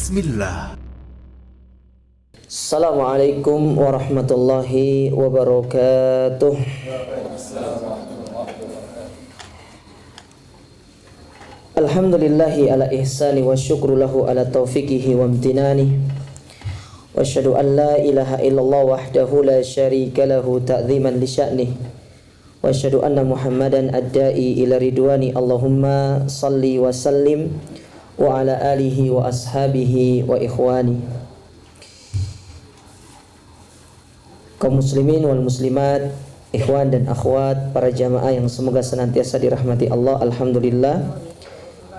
Bismillah. Assalamualaikum warahmatullahi wabarakatuh. Alhamdulillahi ala ihsani wa syukru lahu ala taufiqihi wa amtinani. Wa asyhadu an la ilaha illallah wahdahu la syarika lahu ta'ziman li sya'nih. Wa asyhadu anna Muhammadan ad-da'i ila ridwani. Allahumma salli wa sallim wa ala alihi wa ashabihi wa ikhwani. Kaum muslimin wal muslimat, ikhwan dan akhwat, para jamaah yang semoga senantiasa dirahmati Allah. Alhamdulillah,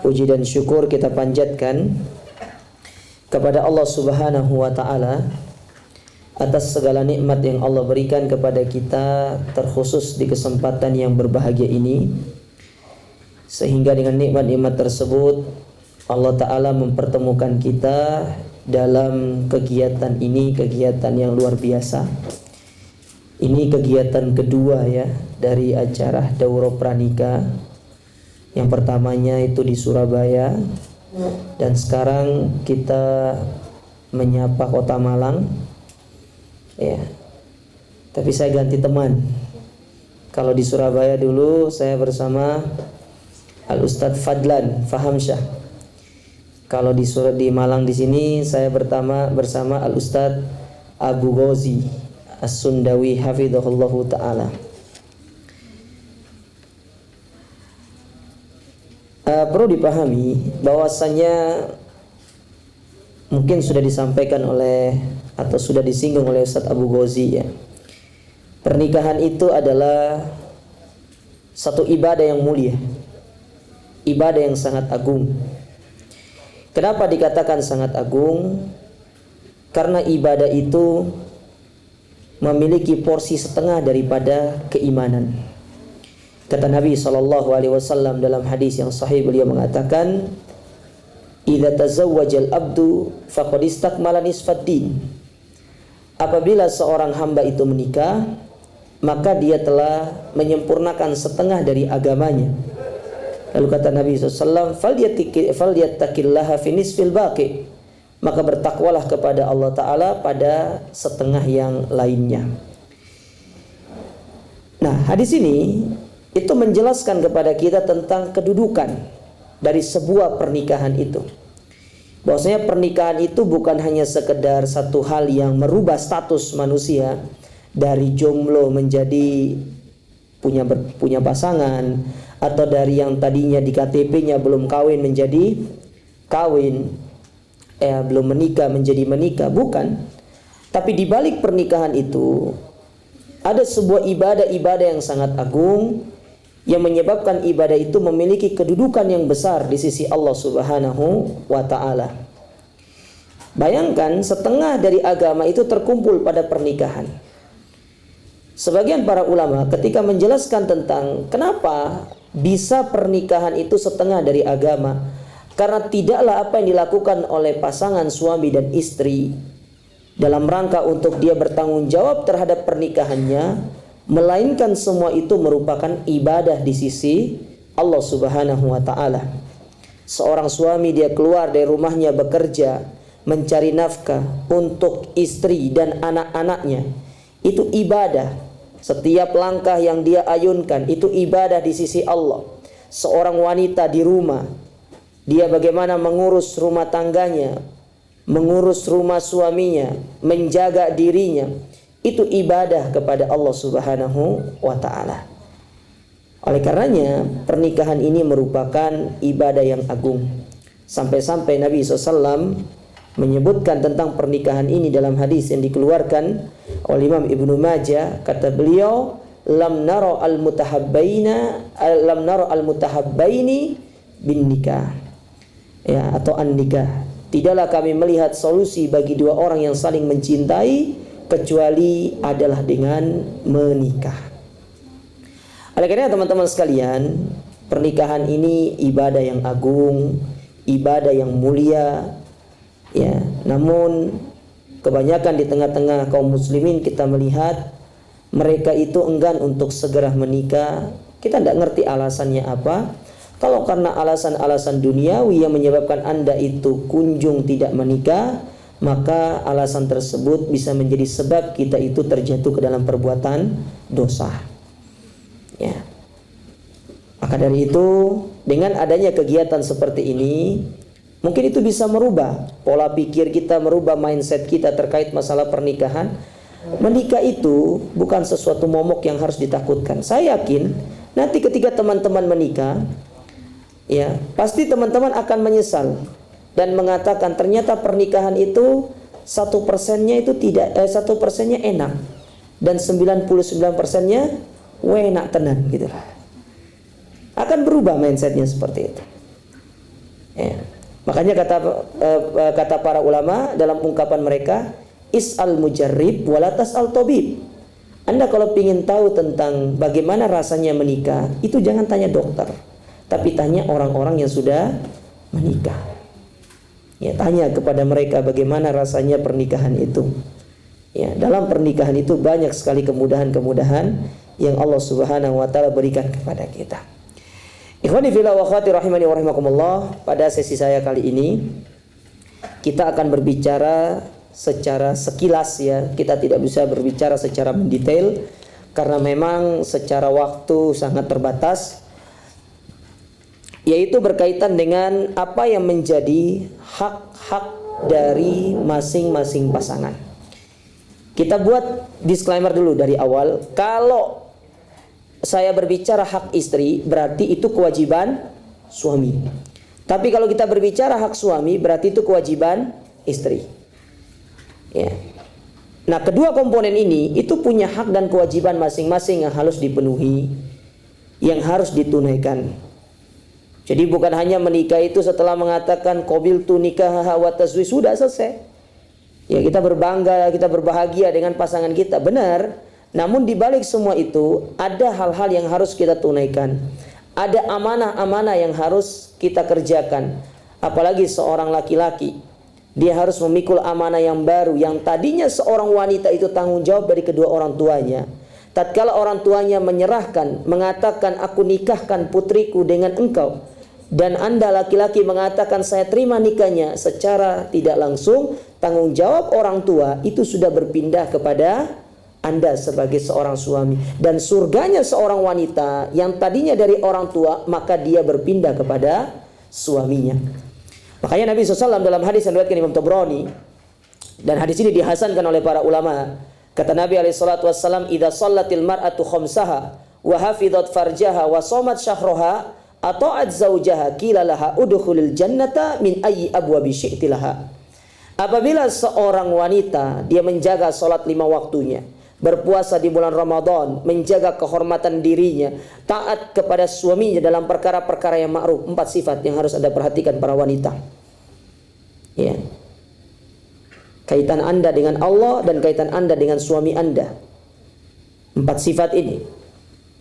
puji dan syukur kita panjatkan kepada Allah Subhanahu wa taala atas segala nikmat yang Allah berikan kepada kita, terkhusus di kesempatan yang berbahagia ini, sehingga dengan nikmat-nikmat tersebut Allah taala mempertemukan kita dalam kegiatan ini, kegiatan yang luar biasa. Ini kegiatan kedua ya dari acara Daurah Pranika. Yang pertamanya itu di Surabaya, dan sekarang kita menyapa Kota Malang. Ya. Tapi saya ganti teman. Kalau di Surabaya dulu saya bersama Al Ustadz Fadlan Fahamsyah. Kalau di Malang di sini saya bersama Al Ustadz Abu Ghazi As-Sundawi hafizahullahu ta'ala. Perlu dipahami bahwasanya mungkin sudah disampaikan oleh atau sudah disinggung oleh Ustadz Abu Ghazi ya. Pernikahan itu adalah satu ibadah yang mulia, ibadah yang sangat agung. Kenapa dikatakan sangat agung? Karena ibadah itu memiliki porsi setengah daripada keimanan. Kata Nabi SAW dalam hadis yang sahih, beliau mengatakan, "Idza tazawwajal abdu faqad istakmala nisfad din." Apabila seorang hamba itu menikah, maka dia telah menyempurnakan setengah dari agamanya. Lalu kata Nabi SAW, "Falyattaqillaha fi nisfil baqi." Maka bertakwalah kepada Allah Ta'ala pada setengah yang lainnya. Nah, hadis ini itu menjelaskan kepada kita tentang kedudukan dari sebuah pernikahan itu. Bahwasanya pernikahan itu bukan hanya sekedar satu hal yang merubah status manusia dari jomblo menjadi punya pasangan, atau dari yang tadinya di KTP-nya belum kawin menjadi kawin, belum menikah menjadi menikah, bukan. Tapi di balik pernikahan itu ada sebuah ibadah yang sangat agung, yang menyebabkan ibadah itu memiliki kedudukan yang besar di sisi Allah Subhanahu wa ta'ala. Bayangkan, setengah dari agama itu terkumpul pada pernikahan. Sebagian para ulama ketika menjelaskan tentang kenapa bisa pernikahan itu setengah dari agama, karena tidaklah apa yang dilakukan oleh pasangan suami dan istri dalam rangka untuk dia bertanggung jawab terhadap pernikahannya, melainkan semua itu merupakan ibadah di sisi Allah Subhanahu wa ta'ala. Seorang suami dia keluar dari rumahnya bekerja, mencari nafkah untuk istri dan anak-anaknya, itu ibadah. Setiap langkah yang dia ayunkan itu ibadah di sisi Allah. Seorang wanita di rumah, dia bagaimana mengurus rumah tangganya, mengurus rumah suaminya, menjaga dirinya, itu ibadah kepada Allah Subhanahu wa ta'ala. Oleh karenanya pernikahan ini merupakan ibadah yang agung. Sampai-sampai Nabi SAW menyebutkan tentang pernikahan ini dalam hadis yang dikeluarkan oleh Imam Ibnu Majah. Kata beliau, lam nara al-mutahabbaini bin nikah, ya, atau an-nikah. Tidaklah kami melihat solusi bagi dua orang yang saling mencintai kecuali adalah dengan menikah. Oleh karena teman-teman sekalian, pernikahan ini ibadah yang agung, ibadah yang mulia, ya. Namun kebanyakan di tengah-tengah kaum muslimin kita melihat mereka itu enggan untuk segera menikah. Kita tidak ngerti alasannya apa. Kalau karena alasan-alasan duniawi yang menyebabkan Anda itu kunjung tidak menikah, maka alasan tersebut bisa menjadi sebab kita itu terjatuh ke dalam perbuatan dosa. Ya. Maka dari itu, dengan adanya kegiatan seperti ini, mungkin itu bisa merubah pola pikir kita, merubah mindset kita terkait masalah pernikahan. Menikah itu bukan sesuatu momok yang harus ditakutkan. Saya yakin nanti ketika teman-teman menikah, ya, pasti teman-teman akan menyesal dan mengatakan ternyata pernikahan itu 1%-nya itu tidak 1%-nya enak dan 99%-nya enak tenan gitu lah. Akan berubah mindsetnya seperti itu. Ya. Makanya kata para ulama dalam ungkapan mereka, is'al mujarrib wala tas'al tabib. Anda kalau ingin tahu tentang bagaimana rasanya menikah, itu jangan tanya dokter, tapi tanya orang-orang yang sudah menikah. Ya, tanya kepada mereka bagaimana rasanya pernikahan itu. Ya, dalam pernikahan itu banyak sekali kemudahan-kemudahan yang Allah Subhanahu wa taala berikan kepada kita. Ikhwani fillah wa akhwati rahimani wa rahimakumullah, pada sesi saya kali ini kita akan berbicara secara sekilas ya. Kita tidak bisa berbicara secara mendetail karena memang secara waktu sangat terbatas, yaitu berkaitan dengan apa yang menjadi hak-hak dari masing-masing pasangan. Kita buat disclaimer dulu dari awal. Kalau saya berbicara hak istri, berarti itu kewajiban suami. Tapi kalau kita berbicara hak suami, berarti itu kewajiban istri. Ya. Nah, kedua komponen ini itu punya hak dan kewajiban masing-masing yang harus dipenuhi, yang harus ditunaikan. Jadi bukan hanya menikah itu setelah mengatakan qabiltu nikahaha wa tazwij sudah selesai. Ya, kita berbangga, kita berbahagia dengan pasangan kita, benar. Namun di balik semua itu ada hal-hal yang harus kita tunaikan. Ada amanah-amanah yang harus kita kerjakan. Apalagi seorang laki-laki, dia harus memikul amanah yang baru, yang tadinya seorang wanita itu tanggung jawab dari kedua orang tuanya. Tatkala orang tuanya menyerahkan, mengatakan aku nikahkan putriku dengan engkau, dan Anda laki-laki mengatakan saya terima nikahnya, secara tidak langsung tanggung jawab orang tua itu sudah berpindah kepada Anda sebagai seorang suami. Dan surganya seorang wanita yang tadinya dari orang tua, maka dia berpindah kepada suaminya. Makanya Nabi SAW dalam hadis yang diriwayatkan Imam Tabrani, dan hadis ini dihasankan oleh para ulama, kata Nabi SAW, idza shallatil mar'atu khamsaha wa hafizat farjaha wa shamat syahraha ata'at zaujaha qila laha udkhulil jannata min ayyi abwabi syi'ti laha. Apabila seorang wanita dia menjaga salat 5 waktunya, berpuasa di bulan Ramadan, menjaga kehormatan dirinya, taat kepada suaminya dalam perkara-perkara yang ma'ruf. 4 sifat yang harus Anda perhatikan para wanita. Ya. Kaitan Anda dengan Allah dan kaitan Anda dengan suami Anda. 4 sifat ini.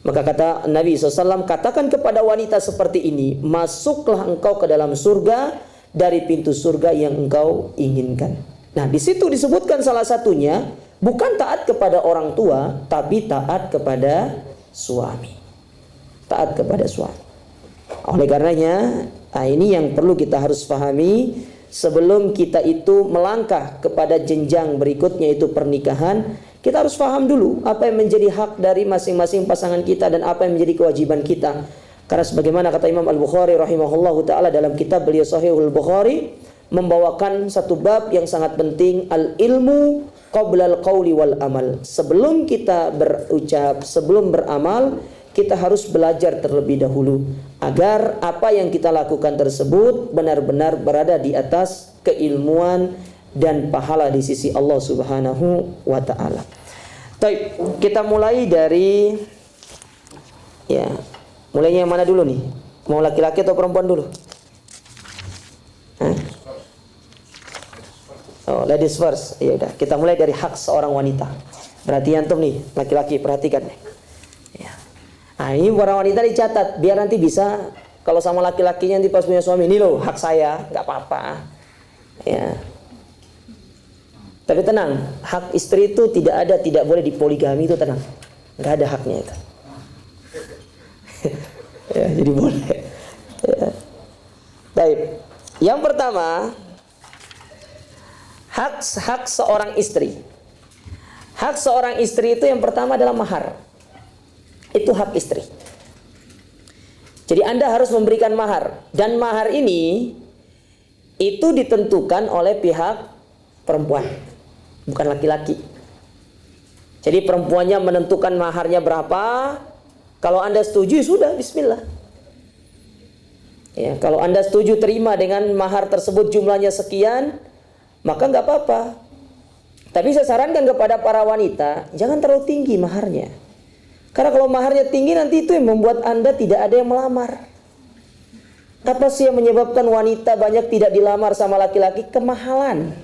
Maka kata Nabi SAW, katakan kepada wanita seperti ini, masuklah engkau ke dalam surga dari pintu surga yang engkau inginkan. Nah, di situ disebutkan salah satunya bukan taat kepada orang tua, tapi taat kepada suami. Taat kepada suami. Oleh karenanya, ini yang perlu kita harus pahami sebelum kita itu melangkah kepada jenjang berikutnya, itu pernikahan. Kita harus paham dulu apa yang menjadi hak dari masing-masing pasangan kita dan apa yang menjadi kewajiban kita. Karena sebagaimana kata Imam Al-Bukhari rahimahullahu ta'ala dalam kitab beliau Sahihul Bukhari, membawakan satu bab yang sangat penting, al-ilmu qablal qawli wal amal. Sebelum kita berucap, sebelum beramal, kita harus belajar terlebih dahulu agar apa yang kita lakukan tersebut benar-benar berada di atas keilmuan dan pahala di sisi Allah Subhanahu wa taala. Baik, kita mulai dari mulainya yang mana dulu nih? Mau laki-laki atau perempuan dulu? Oh, ladies first. Ya udah, kita mulai dari hak seorang wanita. Berarti antum nih, laki-laki, perhatikan nih. Ya. Nah, ini para wanita dicatat biar nanti bisa kalau sama laki-lakinya nanti pas punya suami, ini loh hak saya, nggak apa-apa. Ya. Tapi tenang, hak istri itu tidak boleh dipoligami, itu tenang. Nggak ada haknya itu. Ya, jadi boleh. Ya. Baik. Yang pertama, hak seorang istri. Hak seorang istri itu yang pertama adalah mahar. Itu hak istri. Jadi Anda harus memberikan mahar. Dan mahar ini itu ditentukan oleh pihak perempuan, bukan laki-laki. Jadi perempuannya menentukan maharnya berapa. Kalau Anda setuju, sudah, bismillah. Ya, kalau Anda setuju terima dengan mahar tersebut jumlahnya sekian, maka nggak apa-apa. Tapi saya sarankan kepada para wanita, jangan terlalu tinggi maharnya. Karena kalau maharnya tinggi, nanti itu yang membuat Anda tidak ada yang melamar. Apa sih yang menyebabkan wanita banyak tidak dilamar sama laki-laki? Kemahalan.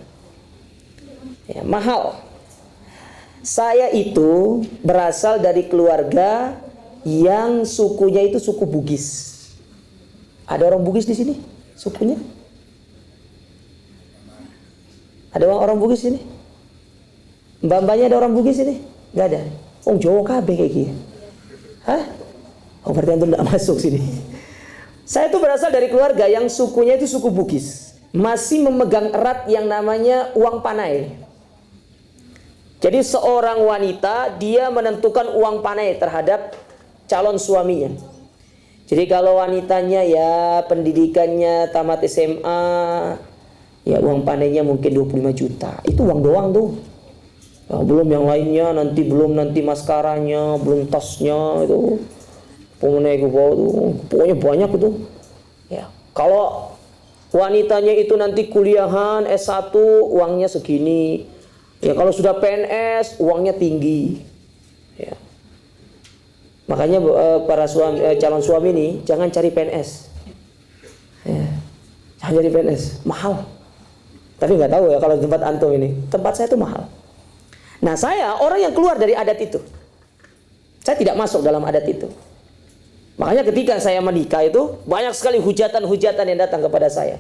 Ya, mahal. Saya itu berasal dari keluarga yang sukunya itu suku Bugis. Ada orang Bugis di sini? Sukunya? Ada orang Bugis sini? Mbak-mbaknya ada orang Bugis ini? Gak ada. Oh, Jawa kabeh kayak gini. Hah? Oh, berarti antum tidak masuk sini. Saya itu berasal dari keluarga yang sukunya itu suku Bugis. Masih memegang erat yang namanya uang panai. Jadi seorang wanita dia menentukan uang panai terhadap calon suaminya. Jadi kalau wanitanya ya pendidikannya tamat SMA, ya uang panainya mungkin 25 juta. Itu uang doang tuh. Ya, belum yang lainnya, nanti maskaranya, belum tasnya itu. Pokoknya banyak itu. Ya, kalau wanitanya itu nanti kuliahan S1 uangnya segini. Ya kalau sudah PNS uangnya tinggi. Ya. Makanya para calon suami ini jangan cari PNS. Ya. Jangan cari PNS, mahal. Tapi nggak tahu ya kalau di tempat antum ini. Tempat saya itu mahal. Nah, saya orang yang keluar dari adat itu. Saya tidak masuk dalam adat itu. Makanya ketika saya menikah itu banyak sekali hujatan-hujatan yang datang kepada saya.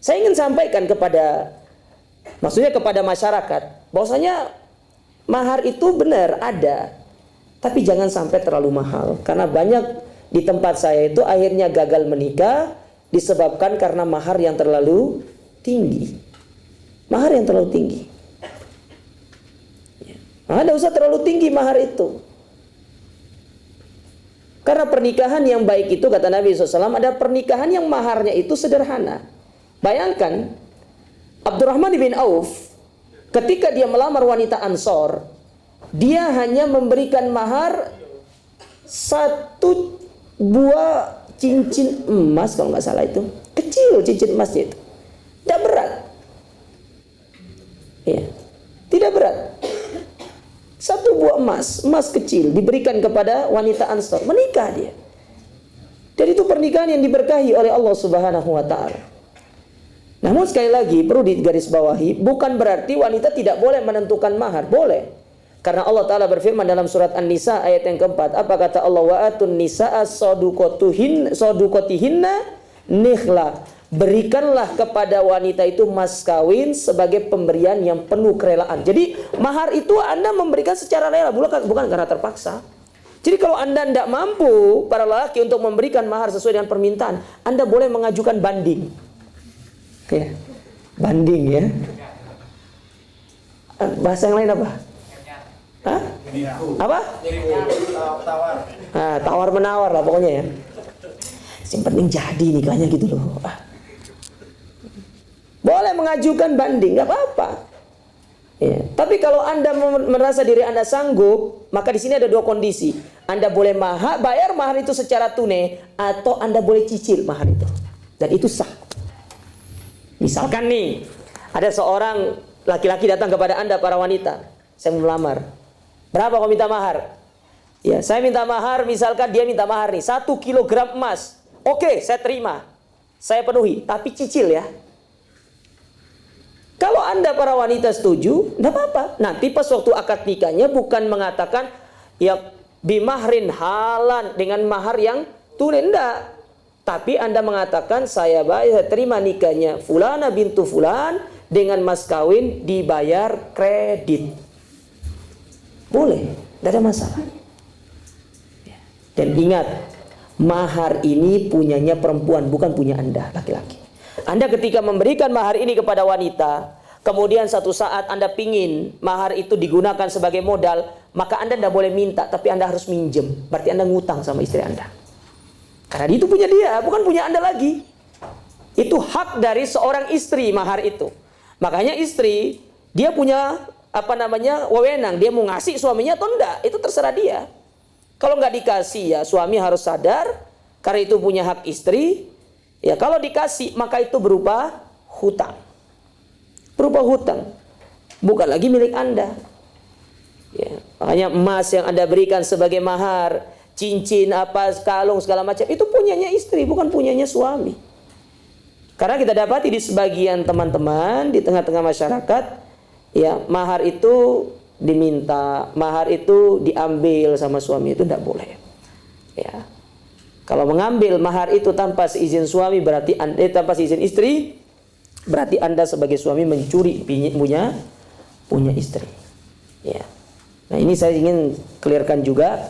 Saya ingin sampaikan kepada masyarakat bahwasanya mahar itu benar ada. Tapi jangan sampai terlalu mahal. Karena banyak di tempat saya itu akhirnya gagal menikah disebabkan karena mahar yang terlalu tinggi. Mahar yang terlalu tinggi. Tidak usah terlalu tinggi mahar itu. Karena pernikahan yang baik itu kata Nabi SAW ada pernikahan yang maharnya itu sederhana. Bayangkan Abdurrahman bin Auf ketika dia melamar wanita Ansor, dia hanya memberikan mahar 1 buah cincin emas kalau nggak salah itu. Kecil cincin emasnya itu. Tidak berat. Ya, tidak berat. 1 buah emas kecil diberikan kepada wanita Ansor, menikah dia. Dan itu pernikahan yang diberkahi oleh Allah Subhanahu wa taala. Namun sekali lagi perlu digarisbawahi, bukan berarti wanita tidak boleh menentukan mahar, boleh. Karena Allah taala berfirman dalam surat An-Nisa ayat yang keempat, apa kata Allah? Wa atun nisaa saduqatihinna nikhla. Berikanlah kepada wanita itu mas kawin sebagai pemberian yang penuh kerelaan. Jadi mahar itu Anda memberikan secara rela, bukan karena terpaksa. Jadi kalau Anda tidak mampu para lelaki untuk memberikan mahar sesuai dengan permintaan, Anda boleh mengajukan banding. Ya, banding ya. Bahasa yang lain apa? Hah? Apa? Tawar. Tawar menawar lah pokoknya ya. Yang penting jadi nikahnya gitu loh. Boleh mengajukan banding, nggak apa-apa. Ya. Tapi kalau Anda merasa diri Anda sanggup, maka di sini ada 2 kondisi. Anda boleh bayar mahar itu secara tunai, atau Anda boleh cicil mahar itu. Dan itu sah. Misalkan nih, ada seorang laki-laki datang kepada Anda para wanita, saya mau melamar. Berapa kau minta mahar? Ya, saya minta mahar, misalkan dia minta mahar nih 1 kilogram emas. Oke, saya terima. Saya penuhi, tapi cicil ya. Kalau Anda para wanita setuju, tidak apa-apa. Nanti pas waktu akad nikahnya bukan mengatakan ya bimahrin halan dengan mahar yang tunai, enggak. Tapi Anda mengatakan saya terima nikahnya fulana bintu fulan dengan mas kawin dibayar kredit. Boleh, tidak ada masalah. Dan ingat, mahar ini punyanya perempuan, bukan punya Anda, laki-laki. Anda ketika memberikan mahar ini kepada wanita, kemudian satu saat Anda pingin mahar itu digunakan sebagai modal, maka Anda tidak boleh minta, tapi Anda harus minjem. Berarti Anda ngutang sama istri Anda. Karena itu punya dia, bukan punya Anda lagi. Itu hak dari seorang istri, mahar itu. Makanya istri, dia punya wewenang, dia mau ngasih suaminya atau enggak, itu terserah dia. Kalau nggak dikasih, ya suami harus sadar, karena itu punya hak istri. Ya kalau dikasih, maka itu berupa hutang. Berupa hutang, bukan lagi milik Anda. Ya, makanya emas yang Anda berikan sebagai mahar, cincin, kalung, segala macam, itu punyanya istri, bukan punyanya suami. Karena kita dapati di sebagian teman-teman, di tengah-tengah masyarakat, ya mahar itu diminta, mahar itu diambil sama suami, itu tidak boleh. Ya, kalau mengambil mahar itu tanpa seizin suami, berarti tanpa seizin istri, berarti Anda sebagai suami mencuri punya istri. Ya. Nah ini saya ingin clearkan juga,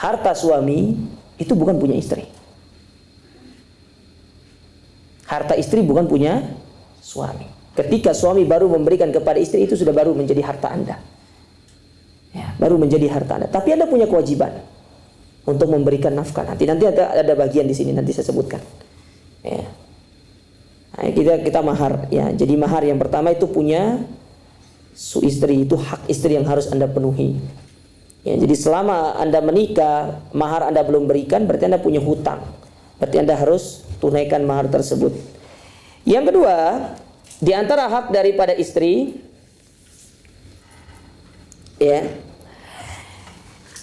harta suami itu bukan punya istri. Harta istri bukan punya suami. Ketika suami baru memberikan kepada istri, itu sudah baru menjadi harta Anda. Ya, baru menjadi harta Anda. Tapi Anda punya kewajiban untuk memberikan nafkah. Nanti ada bagian di sini, nanti saya sebutkan. Ya. Nah, kita mahar. Ya, jadi mahar yang pertama itu punya istri, itu hak istri yang harus Anda penuhi. Ya, jadi selama Anda menikah, mahar Anda belum berikan, berarti Anda punya hutang. Berarti Anda harus tunaikan mahar tersebut. Yang kedua, di antara hak daripada istri, ya,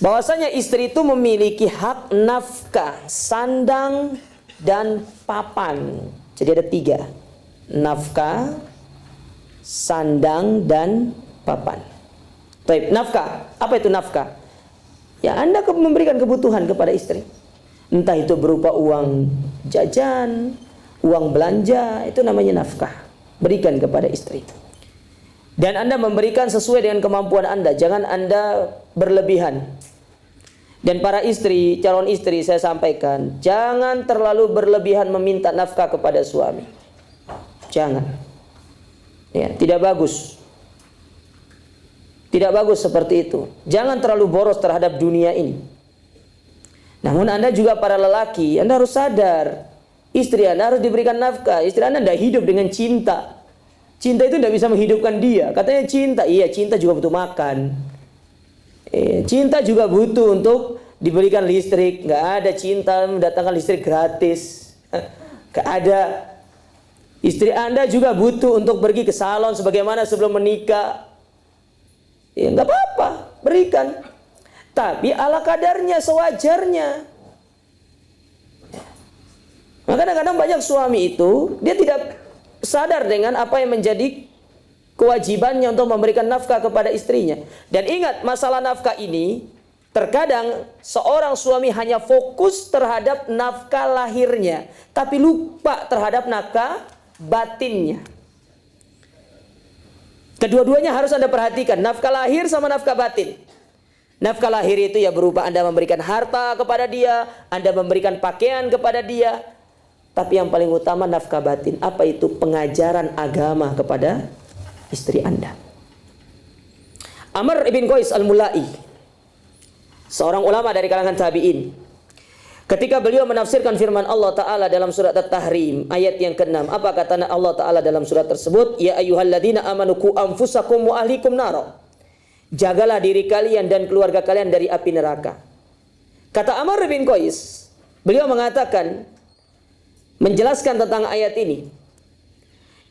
bahwasanya istri itu memiliki hak nafkah, sandang, dan papan. Jadi ada 3, nafkah, sandang, dan papan. Baik, nafkah. Apa itu nafkah? Ya, Anda memberikan kebutuhan kepada istri. Entah itu berupa uang jajan, uang belanja, itu namanya nafkah. Berikan kepada istri. Dan Anda memberikan sesuai dengan kemampuan Anda. Jangan Anda berlebihan. Dan para istri, calon istri, saya sampaikan, jangan terlalu berlebihan meminta nafkah kepada suami. Jangan. Ya, tidak bagus. Tidak bagus seperti itu. Jangan terlalu boros terhadap dunia ini. Namun Anda juga para lelaki, Anda harus sadar, istri Anda harus diberikan nafkah. Istri Anda tidak hidup dengan cinta. Cinta itu tidak bisa menghidupkan dia. Katanya cinta, iya cinta juga butuh makan. Cinta juga butuh untuk diberikan listrik. Nggak ada cinta mendatangkan listrik gratis. Nggak ada. Istri Anda juga butuh untuk pergi ke salon sebagaimana sebelum menikah. Ya nggak apa-apa, berikan. Tapi ala kadarnya, sewajarnya. Maka kadang-kadang banyak suami itu, dia tidak sadar dengan apa yang menjadi kewajibannya untuk memberikan nafkah kepada istrinya. Dan ingat, masalah nafkah ini, terkadang seorang suami hanya fokus terhadap nafkah lahirnya, tapi lupa terhadap nafkah batinnya. Kedua-duanya harus Anda perhatikan, nafkah lahir sama nafkah batin. Nafkah lahir itu ya berupa Anda memberikan harta kepada dia, Anda memberikan pakaian kepada dia. Tapi yang paling utama nafkah batin. Apa itu? Pengajaran agama kepada istri Anda. Amr ibn Qais al-Mulai, seorang ulama dari kalangan tabi'in, ketika beliau menafsirkan firman Allah Ta'ala dalam surat At-Tahrim ayat yang ke-6, apa kata Allah Ta'ala dalam surat tersebut? Ya ayyuhalladzina amanu qu anfusakum wa ahlikum nara. Jagalah diri kalian dan keluarga kalian dari api neraka. Kata Amr bin Qais, beliau mengatakan, menjelaskan tentang ayat ini,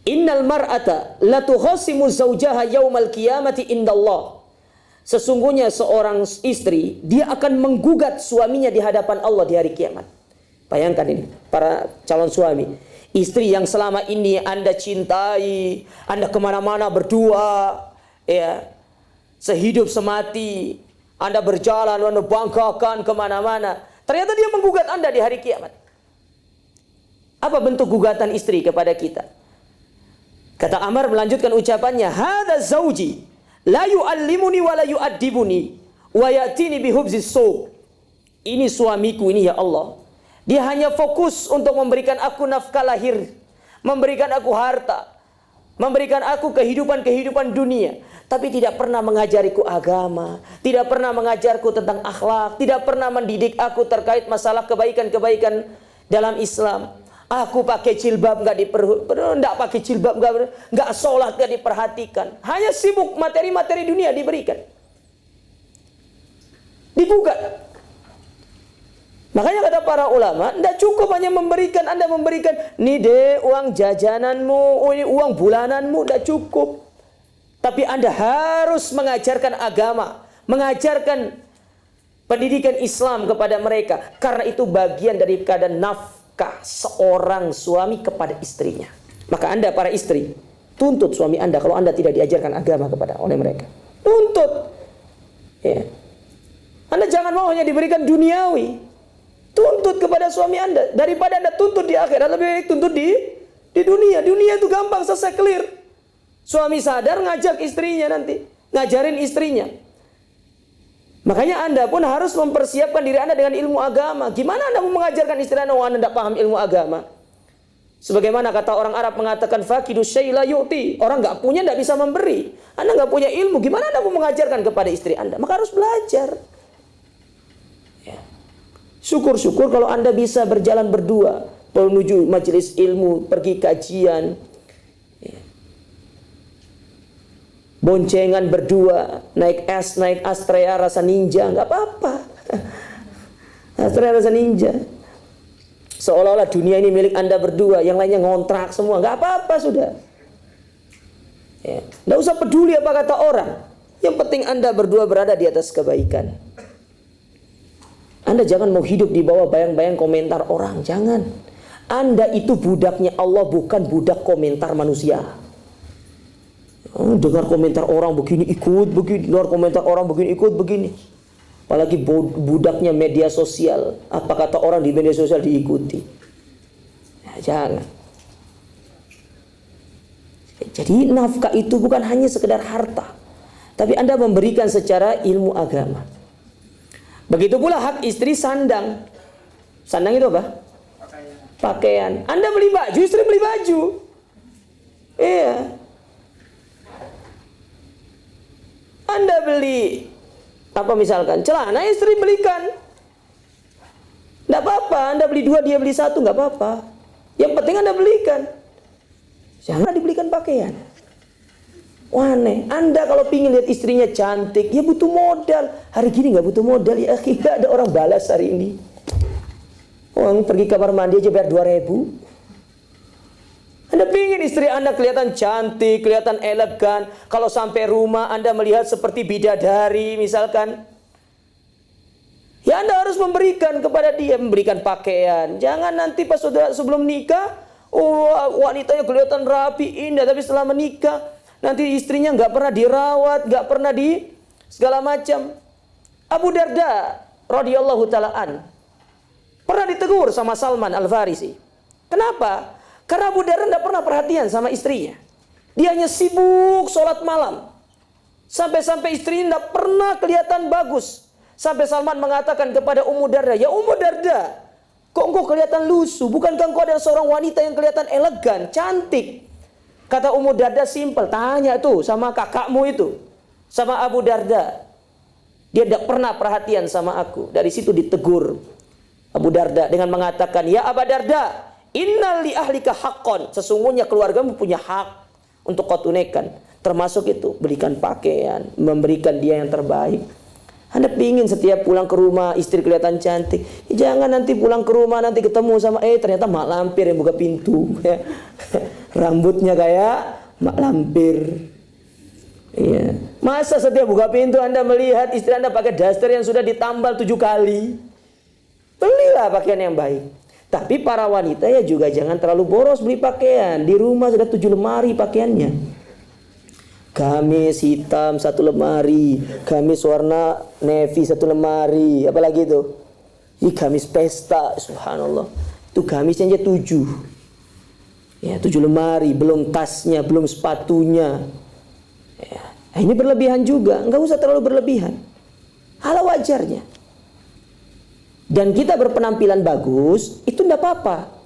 innal mar'ata la tukhasimu zawjaha yaumal qiyamati indallah. Sesungguhnya seorang istri, dia akan menggugat suaminya di hadapan Allah di hari kiamat. Bayangkan ini, para calon suami. Istri yang selama ini Anda cintai, Anda kemana-mana berdua, ya, sehidup semati, Anda berjalan, Anda banggakan kemana-mana. Ternyata dia menggugat Anda di hari kiamat. Apa bentuk gugatan istri kepada kita? Kata Amr melanjutkan ucapannya, hadza zauji la yu'allimuni wa la yu'addibuni wa ya'tini bihubzis suq. ini suamiku ini ya Allah, dia hanya fokus untuk memberikan aku nafkah lahir, memberikan aku harta, memberikan aku kehidupan dunia, tapi tidak pernah mengajariku agama, tidak pernah mengajarku tentang akhlak, tidak pernah mendidik aku terkait masalah kebaikan-kebaikan dalam Islam. Aku pakai jilbab enggak pakai jilbab, enggak sholat, enggak diperhatikan, hanya sibuk materi-materi dunia diberikan, digugat. Makanya kata para ulama, tidak cukup hanya memberikan, Anda memberikan, nih deh uang jajananmu, ini uang bulananmu, tidak cukup. Tapi Anda harus mengajarkan agama, mengajarkan pendidikan Islam kepada mereka. Karena itu bagian daripada nafkah seorang suami kepada istrinya. Maka Anda para istri, tuntut suami Anda kalau Anda tidak diajarkan agama oleh mereka. Tuntut. Ya. Anda jangan mau hanya diberikan duniawi. Tuntut kepada suami Anda. Daripada Anda tuntut di akhirat, lebih baik tuntut di dunia. Dunia itu gampang, selesai, clear. Suami sadar ngajak istrinya nanti, ngajarin istrinya. Makanya Anda pun harus mempersiapkan diri Anda dengan ilmu agama. Gimana Anda mau mengajarkan istri Anda Anda tidak paham ilmu agama? Sebagaimana kata orang Arab mengatakan faqidu syai' la yu'ti. Orang nggak punya tidak bisa memberi. Anda nggak punya ilmu, gimana Anda mau mengajarkan kepada istri Anda? Maka harus belajar. Syukur-syukur kalau Anda bisa berjalan berdua menuju majelis ilmu, pergi kajian, boncengan berdua, naik Astrea rasa ninja, nggak apa-apa. Astrea rasa ninja, seolah-olah dunia ini milik Anda berdua, yang lainnya ngontrak semua, nggak apa-apa sudah. Nggak usah peduli apa kata orang, yang penting Anda berdua berada di atas kebaikan. Anda jangan mau hidup di bawah bayang-bayang komentar orang. Jangan. Anda itu budaknya Allah, bukan budak komentar manusia. Dengar komentar orang begini, ikut begini. Dengar komentar orang begini, ikut begini. Apalagi budaknya media sosial. Apa kata orang di media sosial diikuti. Ya, jangan. Jadi nafkah itu bukan hanya sekedar harta, tapi Anda memberikan secara ilmu agama. Begitu pula hak istri sandang. Sandang itu apa? Pakaian. Anda beli baju, istri beli baju. Iya. Anda beli apa misalkan celana, istri belikan. Tidak apa-apa. Anda beli 2, dia beli 1, nggak apa-apa. Yang penting Anda belikan. Jangan dibelikan pakaian. Wah, aneh. Anda kalau pingin lihat istrinya cantik, ya butuh modal. Hari gini nggak butuh modal ya, nggak ada orang balas hari ini. Orang pergi kamar mandi aja bayar 2.000. Anda pingin istri Anda kelihatan cantik, kelihatan elegan. Kalau sampai rumah Anda melihat seperti bidadari misalkan, ya Anda harus memberikan kepada dia, memberikan pakaian. Jangan nanti pas sebelum nikah, wanitanya kelihatan rapi, indah, tapi setelah menikah nanti istrinya nggak pernah dirawat, nggak pernah di segala macam. Abu Darda radhiyallahu taalaan pernah ditegur sama Salman Al-Farisi. Kenapa? Karena Abu Darda nggak pernah perhatian sama istrinya. Dia hanya sibuk sholat malam. Sampai-sampai istrinya nggak pernah kelihatan bagus. Sampai Salman mengatakan kepada Ummu Darda, ya Ummu Darda, kok engkau kelihatan lusuh? Bukankah engkau adalah seorang wanita yang kelihatan elegan, cantik? Kata Ummu Darda simpel, tanya tuh sama kakakmu itu, sama Abu Darda. Dia tidak pernah perhatian sama aku. Dari situ ditegur Abu Darda dengan mengatakan, ya Abu Darda, innal li ahlika haqqan. Sesungguhnya keluargamu punya hak untuk kau tunaikan. Termasuk itu, belikan pakaian, memberikan dia yang terbaik. Anda pingin setiap pulang ke rumah istri kelihatan cantik, ya jangan nanti pulang ke rumah nanti ketemu sama ternyata mak lampir yang buka pintu. Rambutnya kayak mak lampir. Iya. Masa setiap buka pintu Anda melihat istri Anda pakai daster yang sudah ditambal 7 kali? Belilah pakaian yang baik. Tapi para wanita ya juga jangan terlalu boros beli pakaian. Di rumah sudah 7 lemari pakaiannya. Gamis hitam 1 lemari, gamis warna navy 1 lemari, apalagi itu? Ini gamis pesta, subhanallah. Itu gamisnya aja 7. Ya, 7 lemari, belum tasnya, belum sepatunya. Ya. Nah, ini berlebihan juga, nggak usah terlalu berlebihan. Ala wajarnya. dan kita berpenampilan bagus, itu tidak apa-apa.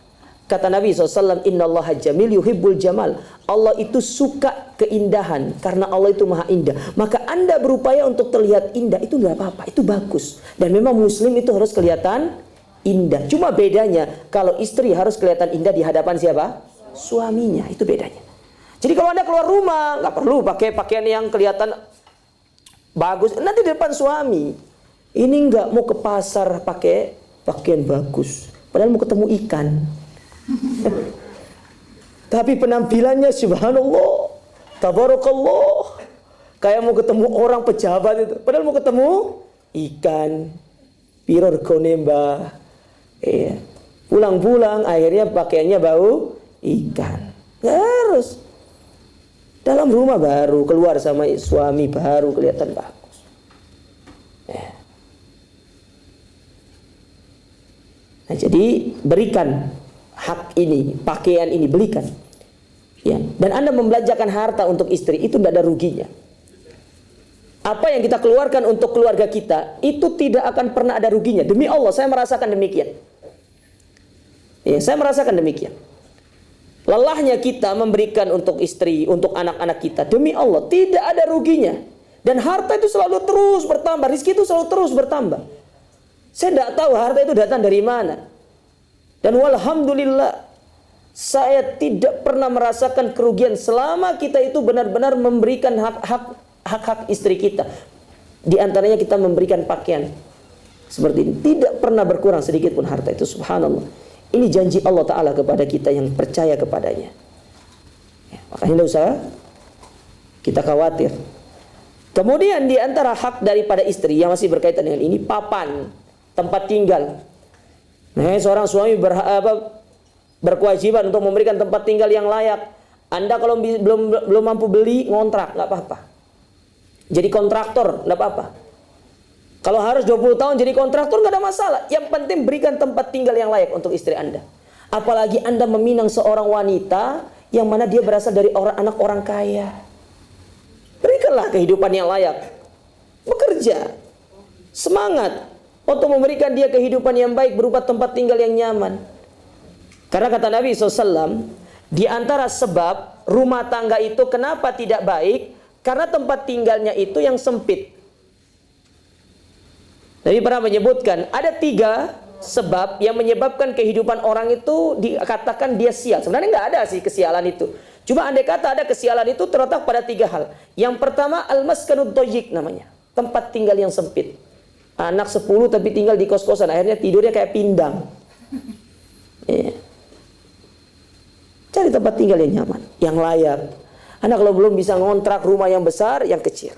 Kata Nabi SAW, Innallaha jamil yuhibbul jamal. Allah itu suka keindahan, karena Allah itu maha indah. Maka Anda berupaya untuk terlihat indah, itu tidak apa-apa, itu bagus. Dan memang muslim itu harus kelihatan indah. Cuma bedanya, kalau istri harus kelihatan indah di hadapan siapa? Suaminya, itu bedanya. Jadi kalau Anda keluar rumah, nggak perlu pakai pakaian yang kelihatan bagus. Nanti di depan suami, ini nggak mau ke pasar pakai pakaian bagus, padahal mau ketemu ikan. Tapi penampilannya subhanallah, tabarakallah, kayak mau ketemu orang pejabat itu, padahal mau ketemu ikan. Piro regane, Mbah? Iya. Pulang-pulang akhirnya pakaiannya bau ikan. Harus dalam rumah baru keluar sama suami baru kelihatan bagus. Ya. Nah, jadi berikan hak ini, pakaian ini belikan. Ya. Dan Anda membelanjakan harta untuk istri itu tidak ada ruginya. Apa yang kita keluarkan untuk keluarga kita itu tidak akan pernah ada ruginya. Demi Allah, saya merasakan demikian. Ya, saya merasakan demikian. Lelahnya kita memberikan untuk istri, untuk anak-anak kita, demi Allah tidak ada ruginya. Dan harta itu selalu terus bertambah, rezeki itu selalu terus bertambah. Saya tidak tahu harta itu datang dari mana. Dan walhamdulillah, saya tidak pernah merasakan kerugian selama kita itu benar-benar memberikan hak-hak istri kita. Di antaranya kita memberikan pakaian seperti ini, tidak pernah berkurang sedikit pun harta itu, subhanallah. Ini janji Allah Ta'ala kepada kita yang percaya kepadanya. Ya, makanya tidak usah kita khawatir. Kemudian di antara hak daripada istri yang masih berkaitan dengan ini, papan, tempat tinggal. Nah, seorang suami berkewajiban untuk memberikan tempat tinggal yang layak. Anda kalau belum mampu beli, ngontrak, nggak apa-apa. Jadi kontraktor, nggak apa-apa. Kalau harus 20 tahun jadi kontraktor nggak ada masalah. Yang penting berikan tempat tinggal yang layak untuk istri Anda. Apalagi Anda meminang seorang wanita yang mana dia berasal dari anak orang kaya. Berikanlah kehidupan yang layak. Bekerja. Semangat untuk memberikan dia kehidupan yang baik berupa tempat tinggal yang nyaman. Karena kata Nabi SAW, di antara sebab rumah tangga itu kenapa tidak baik, karena tempat tinggalnya itu yang sempit. Nabi pernah menyebutkan ada 3 sebab yang menyebabkan kehidupan orang itu dikatakan dia sial. Sebenarnya nggak ada sih kesialan itu. Cuma andai kata ada kesialan itu terletak pada 3 hal. Yang pertama al-maskanud dhayyik namanya, tempat tinggal yang sempit. Anak 10 tapi tinggal di kos-kosan, akhirnya tidurnya kayak pindang. Ya. Cari tempat tinggal yang nyaman, yang layak. Anda kalau belum bisa ngontrak rumah yang besar, yang kecil.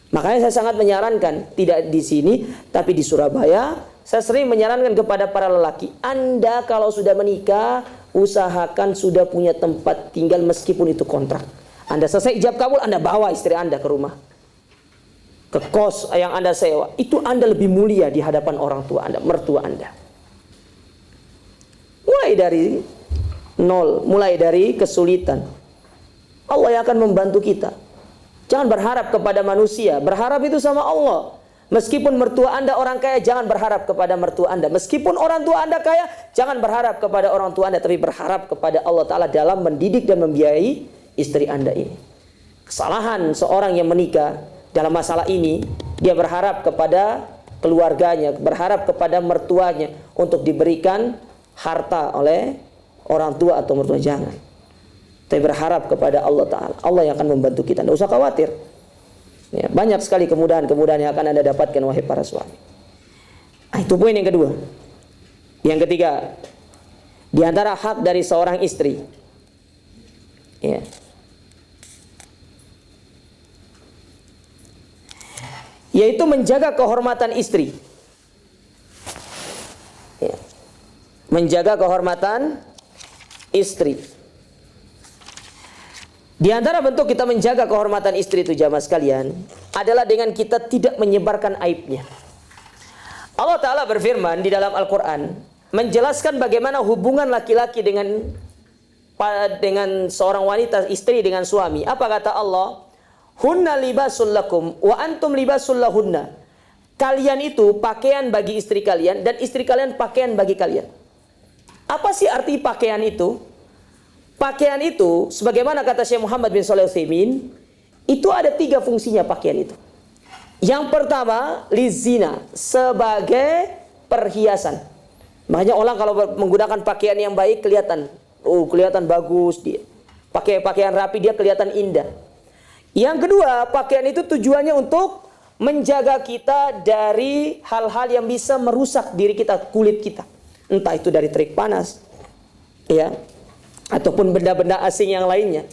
Makanya saya sangat menyarankan, tidak di sini tapi di Surabaya, saya sering menyarankan kepada para lelaki, Anda kalau sudah menikah, usahakan sudah punya tempat tinggal meskipun itu kontrak. Anda selesai ijab kabul, Anda bawa istri Anda ke rumah, ke kos yang Anda sewa. Itu Anda lebih mulia di hadapan orang tua Anda, mertua Anda. Mulai dari nol, mulai dari kesulitan, Allah yang akan membantu kita. Jangan berharap kepada manusia, berharap itu sama Allah. Meskipun mertua Anda orang kaya, jangan berharap kepada mertua Anda. Meskipun orang tua Anda kaya, jangan berharap kepada orang tua Anda, tapi berharap kepada Allah Ta'ala dalam mendidik dan membiayai istri Anda ini. Kesalahan seorang yang menikah dalam masalah ini, dia berharap kepada keluarganya, berharap kepada mertuanya untuk diberikan harta oleh orang tua atau mertua, jangan. Tapi berharap kepada Allah Ta'ala. Allah yang akan membantu kita. Tidak usah khawatir. Ya, banyak sekali kemudahan-kemudahan yang akan Anda dapatkan, wahai para suami. Nah, itu poin yang kedua. Yang ketiga, di antara hak dari seorang istri, ya, yaitu menjaga kehormatan istri. Ya. Menjaga kehormatan istri. Di antara bentuk kita menjaga kehormatan istri itu, jamaah sekalian, adalah dengan kita tidak menyebarkan aibnya. Allah Ta'ala berfirman di dalam Al-Quran, menjelaskan bagaimana hubungan laki-laki dengan seorang wanita, istri dengan suami. Apa kata Allah? Hunna libasul lakum wa antum libasul lahunna. kalian itu pakaian bagi istri kalian dan istri kalian pakaian bagi kalian. Apa sih arti pakaian itu? Pakaian itu, sebagaimana kata Syekh Muhammad bin Shalih Al-Utsaimin, itu ada 3 fungsinya pakaian itu. Yang pertama, lizina, sebagai perhiasan. Makanya orang kalau menggunakan pakaian yang baik kelihatan, kelihatan bagus dia. Pakai pakaian rapi dia kelihatan indah. Yang kedua, pakaian itu tujuannya untuk menjaga kita dari hal-hal yang bisa merusak diri kita, kulit kita. Entah itu dari terik panas, ya, ataupun benda-benda asing yang lainnya.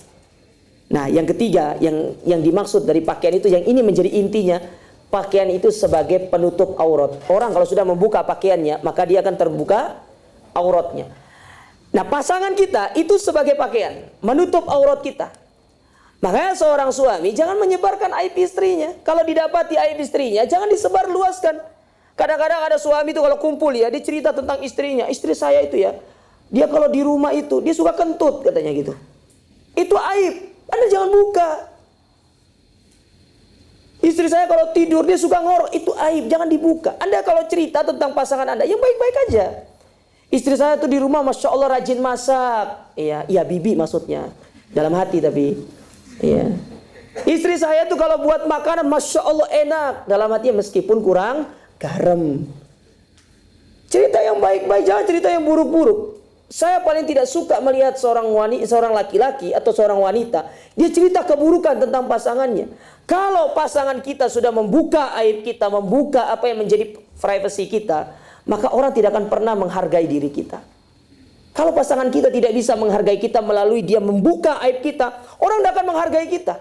Nah, yang ketiga, yang dimaksud dari pakaian itu, yang ini menjadi intinya, pakaian itu sebagai penutup aurat. Orang kalau sudah membuka pakaiannya, maka dia akan terbuka auratnya. Nah, pasangan kita itu sebagai pakaian, menutup aurat kita. Makanya seorang suami jangan menyebarkan aib istrinya. Kalau didapati aib istrinya, jangan disebar luaskan. Kadang-kadang ada suami itu kalau kumpul ya, dia cerita tentang istrinya. Istri saya itu ya, dia kalau di rumah itu, dia suka kentut katanya gitu. Itu aib. Anda jangan buka. Istri saya kalau tidur dia suka ngorok, itu aib, jangan dibuka. Anda kalau cerita tentang pasangan Anda, yang baik-baik aja. Istri saya tuh di rumah Masya Allah rajin masak. Iya bibi maksudnya. Dalam hati tapi. Iya. Istri saya tuh kalau buat makanan Masya Allah enak. Dalam hati meskipun kurang garam. Cerita yang baik-baik, jangan cerita yang buruk-buruk. Saya paling tidak suka melihat seorang laki-laki atau seorang wanita, dia cerita keburukan tentang pasangannya. Kalau pasangan kita sudah membuka aib kita, membuka apa yang menjadi privasi kita, maka orang tidak akan pernah menghargai diri kita. Kalau pasangan kita tidak bisa menghargai kita melalui dia membuka aib kita, orang tidak akan menghargai kita.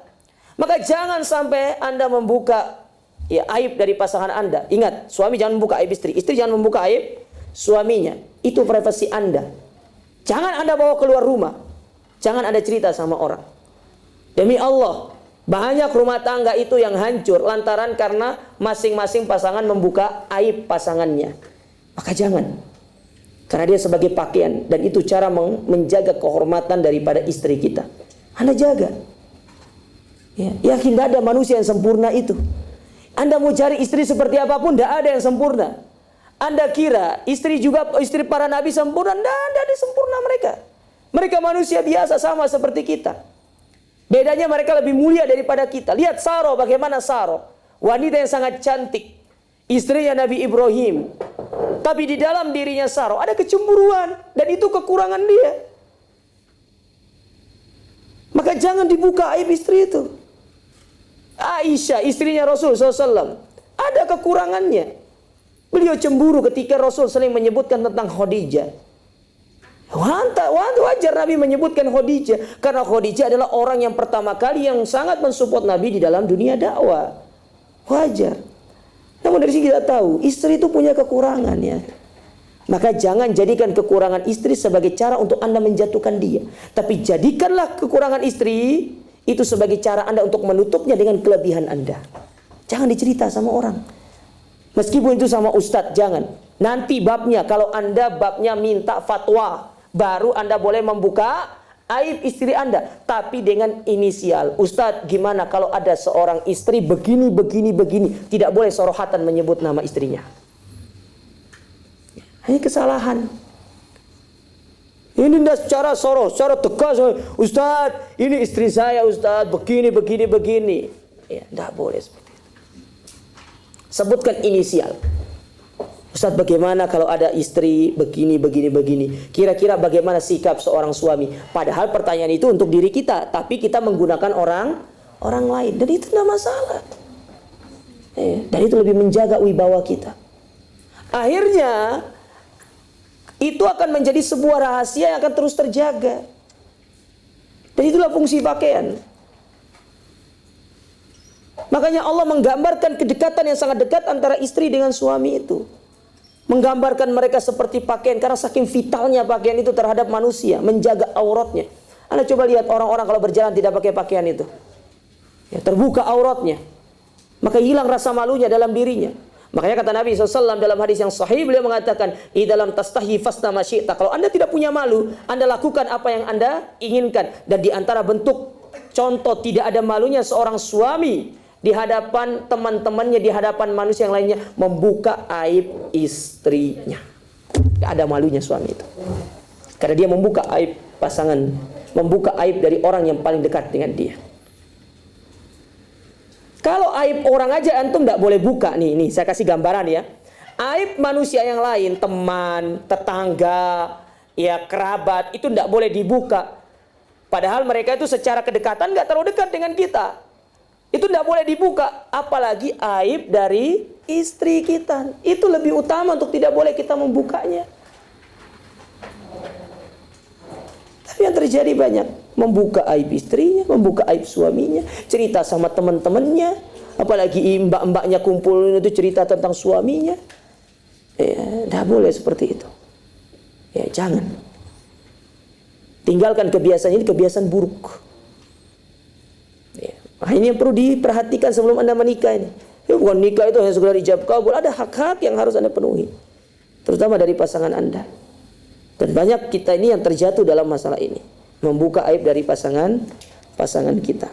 Maka jangan sampai Anda membuka aib dari pasangan Anda. Ingat, suami jangan membuka aib istri, istri jangan membuka aib suaminya. Itu privasi Anda. Jangan Anda bawa keluar rumah. Jangan Anda cerita sama orang. Demi Allah, banyak rumah tangga itu yang hancur lantaran karena masing-masing pasangan membuka aib pasangannya. Maka jangan. Karena dia sebagai pakaian dan itu cara menjaga kehormatan daripada istri kita. Anda jaga. Ya, tidak ada manusia yang sempurna itu. Anda mau cari istri seperti apapun, tidak ada yang sempurna. Anda kira istri para nabi sempurna? Tidak ada sempurna mereka. Mereka manusia biasa sama seperti kita. Bedanya mereka lebih mulia daripada kita. Lihat Saro, bagaimana Saro, wanita yang sangat cantik, istrinya Nabi Ibrahim. Tapi di dalam dirinya Saro ada kecemburuan dan itu kekurangan dia. Maka jangan dibuka aib istri itu. Aisyah, istrinya Rasul SAW, ada kekurangannya. Beliau cemburu ketika Rasul sering menyebutkan tentang Khadijah. Wajar Nabi menyebutkan Khadijah. Karena Khadijah adalah orang yang pertama kali yang sangat mensupport Nabi di dalam dunia dakwah. Wajar. Namun dari sini kita tahu, istri itu punya kekurangan ya. Maka jangan jadikan kekurangan istri sebagai cara untuk Anda menjatuhkan dia. Tapi jadikanlah kekurangan istri itu sebagai cara Anda untuk menutupnya dengan kelebihan Anda. Jangan dicerita sama orang. Meskipun itu sama ustadz, jangan. Nanti babnya, kalau Anda babnya minta fatwa, baru Anda boleh membuka aib istri Anda. Tapi dengan inisial. Ustadz, gimana kalau ada seorang istri begini. Tidak boleh sorohatan menyebut nama istrinya. Ini kesalahan. Ini tidak secara tegas. Ustadz, ini istri saya Ustadz, begini. Ya, tidak boleh seperti itu. Sebutkan inisial. Ustadz, bagaimana kalau ada istri begini. Kira-kira bagaimana sikap seorang suami? Padahal pertanyaan itu untuk diri kita, tapi kita menggunakan orang lain. Dan itu tidak masalah. Dan itu lebih menjaga wibawa kita. Akhirnya itu akan menjadi sebuah rahasia yang akan terus terjaga. Dan itulah fungsi pakaian. Makanya Allah menggambarkan kedekatan yang sangat dekat antara istri dengan suami itu. Menggambarkan mereka seperti pakaian, karena saking vitalnya pakaian itu terhadap manusia, menjaga auratnya. Anda coba lihat orang-orang kalau berjalan tidak pakai pakaian itu, ya, terbuka auratnya, maka hilang rasa malunya dalam dirinya. Makanya kata Nabi SAW dalam hadis yang sahih, beliau mengatakan, "Idalam tastahi fasna ma syi'ta." Kalau Anda tidak punya malu, Anda lakukan apa yang Anda inginkan. Dan di antara bentuk contoh tidak ada malunya seorang suami di hadapan teman-temannya, di hadapan manusia yang lainnya, membuka aib istrinya. Gak ada malunya suami itu. Karena dia membuka aib pasangan, membuka aib dari orang yang paling dekat dengan dia. Kalau aib orang aja antum tidak boleh buka nih. Nih saya kasih gambaran ya. Aib manusia yang lain, teman, tetangga, ya kerabat, itu tidak boleh dibuka. Padahal mereka itu secara kedekatan nggak terlalu dekat dengan kita. Itu tidak boleh dibuka. Apalagi aib dari istri kita. Itu lebih utama untuk tidak boleh kita membukanya. Tapi yang terjadi banyak, membuka aib istrinya, membuka aib suaminya, cerita sama teman-temannya, apalagi mbak-mbaknya kumpul itu cerita tentang suaminya. Ya, tidak boleh seperti itu. Ya, jangan. Tinggalkan kebiasaan ini, kebiasaan buruk. Ya. Nah, ini yang perlu diperhatikan sebelum Anda menikah ini. Ya, bukan nikah itu hanya sekedar ijab kabul, ada hak-hak yang harus Anda penuhi, terutama dari pasangan Anda. Dan banyak kita ini yang terjatuh dalam masalah ini, membuka aib dari pasangan kita.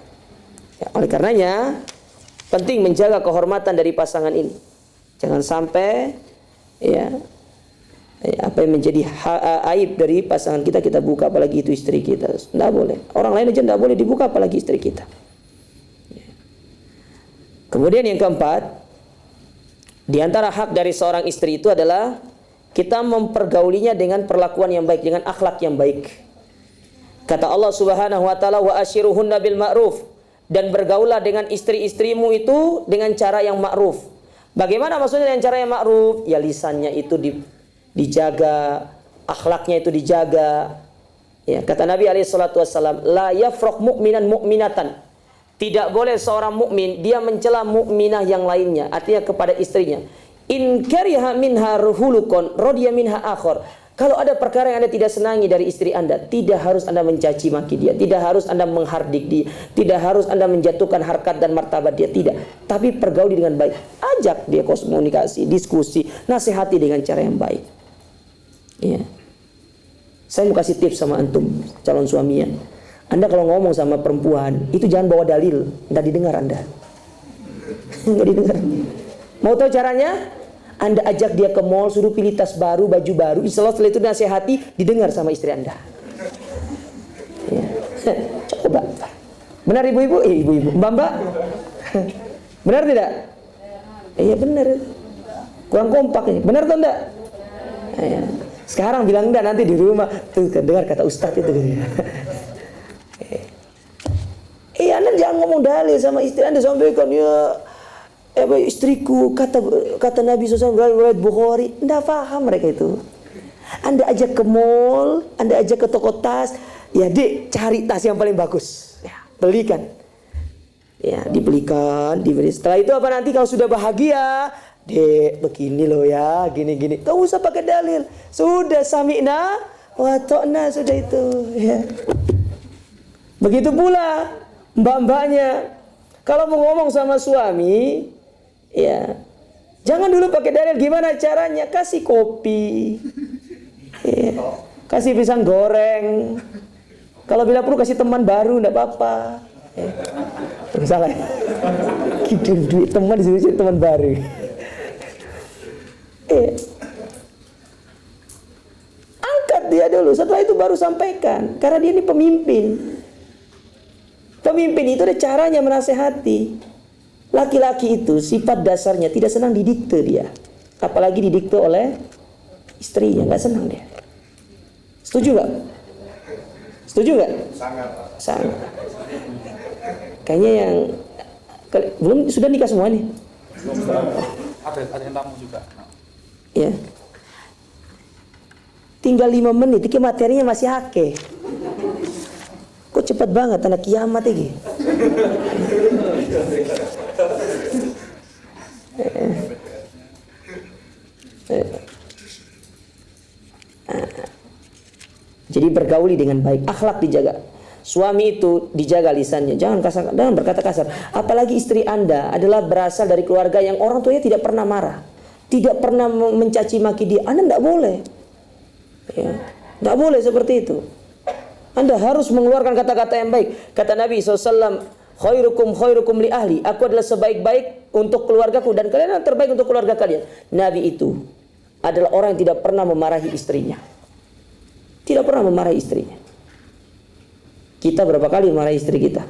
Ya, oleh karenanya penting menjaga kehormatan dari pasangan ini. Jangan sampai apa yang menjadi aib dari pasangan kita buka, apalagi itu istri kita. Tidak boleh. Orang lain aja tidak boleh dibuka, apalagi istri kita. Kemudian yang keempat, di antara hak dari seorang istri itu adalah kita mempergaulinya dengan perlakuan yang baik, dengan akhlak yang baik. Kata Allah Subhanahu wa taala, wa ashiruhunna bil ma'ruf, dan bergaulah dengan istri-istrimu itu dengan cara yang ma'ruf. Bagaimana maksudnya dengan cara yang ma'ruf? Ya lisannya itu dijaga, akhlaknya itu dijaga. Ya, kata Nabi alaihi salatu wasallam, la yafraq mu'minan mu'minatan. Tidak boleh seorang mukmin dia mencela mukminah yang lainnya, artinya kepada istrinya. In kariha minha ruhulukon rodiya minha akhor. Kalau ada perkara yang Anda tidak senangi dari istri Anda, tidak harus Anda mencaci maki dia, tidak harus Anda menghardik dia, tidak harus Anda menjatuhkan harkat dan martabat dia, tidak. Tapi pergauli dengan baik. Ajak dia komunikasi, diskusi, nasihati dengan cara yang baik. Ya. Saya mau kasih tips sama antum, calon suamian. Anda kalau ngomong sama perempuan, itu jangan bawa dalil, nggak didengar Anda. Nggak didengar. Mau tahu caranya? Anda ajak dia ke mall, suruh pilih tas baru, baju baru. Setelah itu nasihati, didengar sama istri Anda. Ya. Coba. Benar ibu-ibu? Ibu-ibu. Mbak-mbak? Benar tidak? Iya benar. Kurang kompak ini. Benar atau enggak? Ya. Sekarang bilang enggak, nanti di rumah. Tuh dengar kata Ustadz itu. Anda jangan ngomong dalil sama istri Anda, sampaikan ya. Istriku kata Nabi SAW riwayat Bukhari. Tidak paham mereka itu. Anda ajak ke mall, Anda ajak ke toko tas, ya dek cari tas yang paling bagus, ya, belikan, ya dibelikan, dibeli. Setelah itu apa nanti kalau sudah bahagia, dek begini loh ya, gini-gini. Gak usah pakai dalil, sudah sami'na wa ta'na, sudah itu. Ya. Begitu pula mbak-mbaknya, kalau mau ngomong sama suami, ya, jangan dulu pakai dalil. Gimana caranya? Kasih kopi, ya, kasih pisang goreng. Kalau bila perlu kasih teman baru, enggak apa-apa. Ya. Salah. Kirim duit teman disuruh cari teman baru. Angkat dia dulu. Setelah itu baru sampaikan. Karena dia ini pemimpin. Pemimpin itu ada caranya menasehati. Laki-laki itu sifat dasarnya tidak senang didikte dia, apalagi didikte oleh istrinya, nggak senang dia. Setuju nggak? Setuju nggak? Sangat. Kayaknya yang belum sudah nikah semua nih. Ada yang tamu juga. Ya. Tinggal 5 menit, ini materinya masih hake. Kok cepat banget anak kiamat ini. Jadi bergauli dengan baik, akhlak dijaga. Suami itu dijaga lisannya, jangan kasar, jangan berkata kasar. Apalagi istri Anda adalah berasal dari keluarga yang orang tuanya tidak pernah marah, tidak pernah mencaci maki dia. Anda tidak boleh, ya, tidak boleh seperti itu. Anda harus mengeluarkan kata-kata yang baik. Kata Nabi SAW, khairukum khairukum li ahli. Aku adalah sebaik-baik untuk keluargaku dan kalian yang terbaik untuk keluarga kalian. Nabi itu adalah orang yang tidak pernah memarahi istrinya. Tidak pernah memarahi istrinya. Kita berapa kali memarahi istri kita?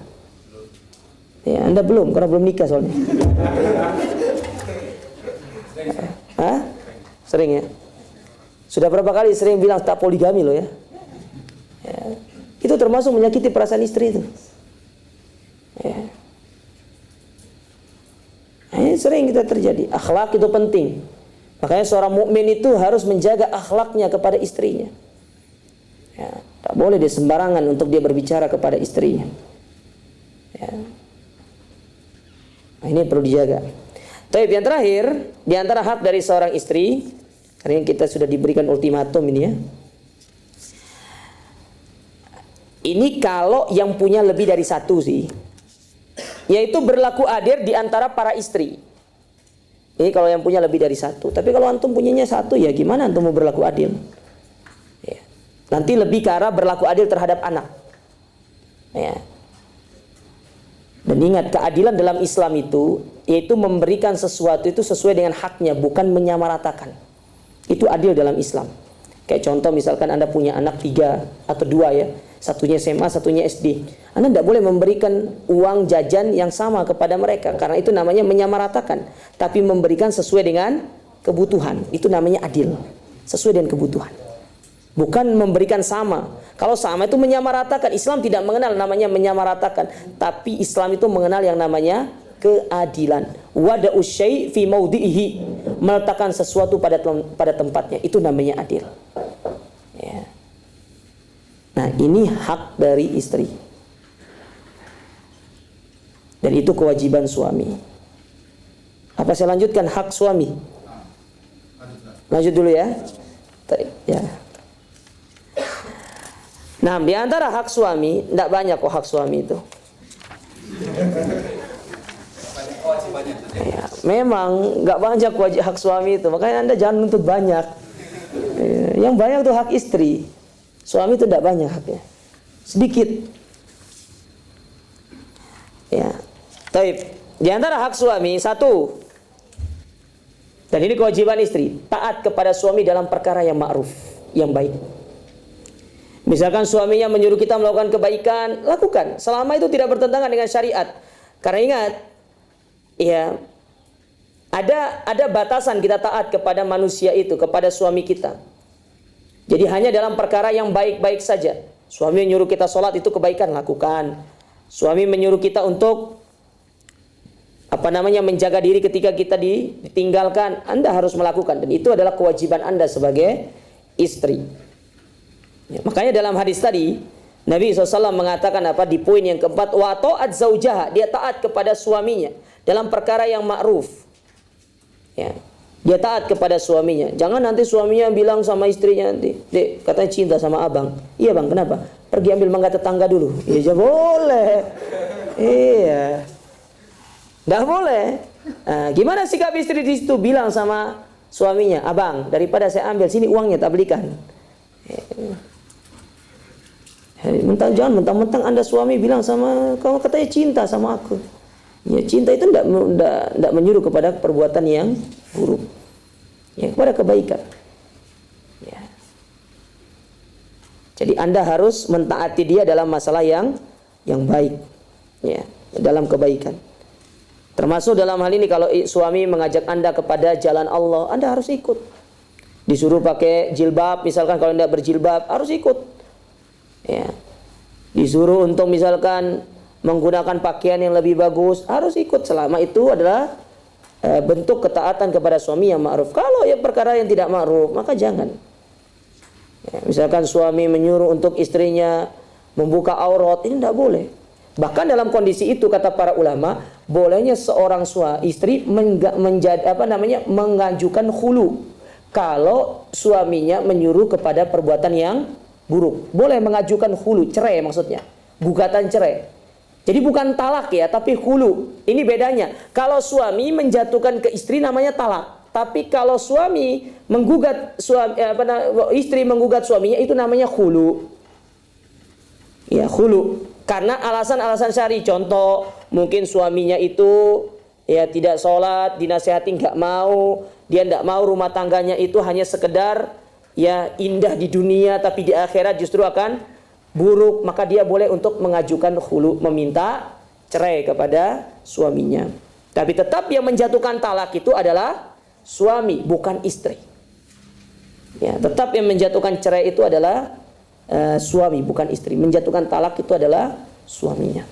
Ya, Anda belum, karena belum nikah soalnya. Hah? Sering ya? Sudah berapa kali sering bilang tak poligami loh ya? Ya. Itu termasuk menyakiti perasaan istri itu. Ya. Nah, ini sering kita terjadi. Akhlak itu penting. Makanya seorang mukmin itu harus menjaga akhlaknya kepada istrinya. Ya. Tak boleh dia sembarangan untuk dia berbicara kepada istrinya. Ya. Nah, ini perlu dijaga. Tapi yang terakhir, di antara hak dari seorang istri, karena kita sudah diberikan ultimatum ini ya. Ini kalau yang punya lebih dari satu sih, yaitu berlaku adil di antara para istri. Ini kalau yang punya lebih dari satu. Tapi kalau antum punyanya satu, ya gimana antum mau berlaku adil? Ya. Nanti lebih ke arah berlaku adil terhadap anak. Ya. Dan ingat, keadilan dalam Islam itu yaitu memberikan sesuatu itu sesuai dengan haknya, bukan menyamaratakan. Itu adil dalam Islam. Kayak contoh misalkan Anda punya anak 3 atau 2 ya, satunya SMA, satunya SD. Anda tidak boleh memberikan uang jajan yang sama kepada mereka, karena itu namanya menyamaratakan. Tapi memberikan sesuai dengan kebutuhan, itu namanya adil. Sesuai dengan kebutuhan. Bukan memberikan sama. Kalau sama itu menyamaratakan. Islam tidak mengenal namanya menyamaratakan, tapi Islam itu mengenal yang namanya keadilan. Wada'u syai' fi maudi'ihi, meletakkan sesuatu pada tempatnya, itu namanya adil. Ya. Nah, ini hak dari istri. Dan itu kewajiban suami. Apa saya lanjutkan hak suami? Lanjut dulu ya. Ya. Nah, di antara hak suami, tidak banyak kok hak suami itu. Ya, memang nggak banyak wajib hak suami itu, makanya Anda jangan nuntut banyak. Yang banyak itu hak istri. Suami itu tidak banyak haknya, sedikit. Ya, taib. Di antara hak suami satu, dan ini kewajiban istri, taat kepada suami dalam perkara yang ma'ruf, yang baik. Misalkan suaminya menyuruh kita melakukan kebaikan, lakukan. Selama itu tidak bertentangan dengan syariat. Karena ingat, ya, ada batasan kita taat kepada manusia itu, kepada suami kita. Jadi hanya dalam perkara yang baik-baik saja. Suami menyuruh kita sholat, itu kebaikan, lakukan. Suami menyuruh kita untuk menjaga diri ketika kita ditinggalkan, Anda harus melakukan. Dan itu adalah kewajiban Anda sebagai istri. Ya, makanya dalam hadis tadi Nabi SAW mengatakan di poin yang keempat, wa ta'at zaujaha, dia taat kepada suaminya dalam perkara yang ma'ruf. Ya, dia taat kepada suaminya. Jangan nanti suaminya bilang sama istrinya nanti, "Dek, katanya cinta sama abang." "Iya bang, kenapa?" "Pergi ambil mangga tetangga dulu." "Iya, boleh." Iya, nggak boleh. Nah, gimana sikap istri di situ? Bilang sama suaminya, "Abang, daripada saya ambil, sini uangnya tak belikan." Jangan mentang-mentang Anda suami bilang sama kamu, katanya cinta sama aku. Ya, cinta itu tidak menyuruh kepada perbuatan yang buruk, ya, kepada kebaikan. Ya. Jadi Anda harus mentaati dia dalam masalah yang baik, ya, dalam kebaikan. Termasuk dalam hal ini kalau suami mengajak Anda kepada jalan Allah, Anda harus ikut. Disuruh pakai jilbab, misalkan kalau Anda berjilbab harus ikut. Ya. Disuruh untuk misalkan menggunakan pakaian yang lebih bagus, harus ikut selama itu adalah bentuk ketaatan kepada suami yang ma'ruf. Kalau ya perkara yang tidak ma'ruf, maka jangan. Ya, misalkan suami menyuruh untuk istrinya membuka aurat, ini tidak boleh. Bahkan dalam kondisi itu kata para ulama, bolehnya seorang istri mengajukan khulu kalau suaminya menyuruh kepada perbuatan yang buruk. Boleh mengajukan khulu, cerai maksudnya, gugatan cerai. Jadi bukan talak ya, tapi khulu. Ini bedanya. Kalau suami menjatuhkan ke istri namanya talak. Tapi kalau suami menggugat istri menggugat suaminya, itu namanya khulu. Ya, khulu. Karena alasan-alasan syar'i. Contoh, mungkin suaminya itu ya tidak sholat, dinasihati nggak mau, dia nggak mau rumah tangganya itu hanya sekedar ya indah di dunia, tapi di akhirat justru akan buruk, maka dia boleh untuk mengajukan khulu, meminta cerai kepada suaminya. Tapi tetap yang menjatuhkan talak itu adalah suami, bukan istri. Ya, tetap yang menjatuhkan cerai itu adalah suami, bukan istri. Menjatuhkan talak itu adalah suaminya.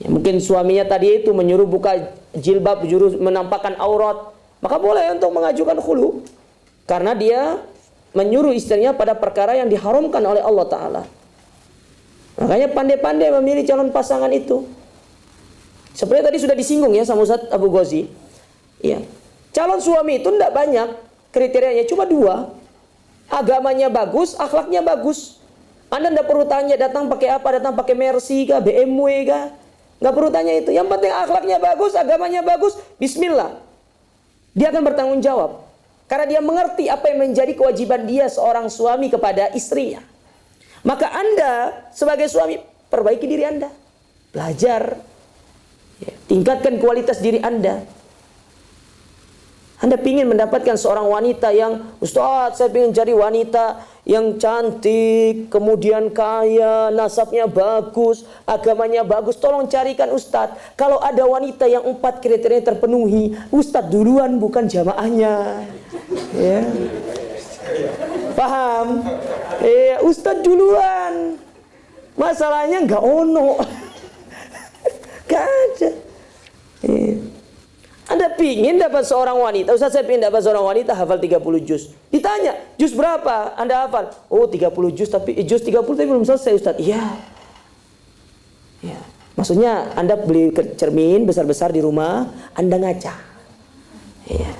Ya, mungkin suaminya tadi itu menyuruh buka jilbab, menyuruh menampakkan aurat, maka boleh untuk mengajukan khulu, karena dia menyuruh istrinya pada perkara yang diharamkan oleh Allah Ta'ala. Makanya pandai-pandai memilih calon pasangan itu. Seperti tadi sudah disinggung ya sama Ustaz Abu Ghazi. Ya. Calon suami itu tidak banyak kriterianya, cuma 2. Agamanya bagus, akhlaknya bagus. Anda tidak perlu tanya datang pakai apa, datang pakai Mercy kah, BMW kah. Nggak perlu tanya itu. Yang penting akhlaknya bagus, agamanya bagus, bismillah. Dia akan bertanggung jawab. Karena dia mengerti apa yang menjadi kewajiban dia seorang suami kepada istrinya. Maka Anda sebagai suami, perbaiki diri Anda. Belajar. Ya, tingkatkan kualitas diri Anda. Anda ingin mendapatkan seorang wanita yang, Ustaz, saya ingin cari wanita yang cantik, kemudian kaya, nasabnya bagus, agamanya bagus. Tolong carikan Ustaz. Kalau ada wanita yang 4 kriteria terpenuhi, Ustaz duluan, bukan jamaahnya. Ya. Paham? Ustaz duluan. Masalahnya nggak ono. Gak ada. Anda pingin dapat seorang wanita, Ustaz saya pingin dapat seorang wanita hafal 30 juz. Ditanya, juz berapa Anda hafal? Oh 30 juz, tapi juz 30 tapi belum selesai Ustaz. Iya. Ya. Maksudnya Anda beli cermin besar-besar di rumah, Anda ngaca. Iya.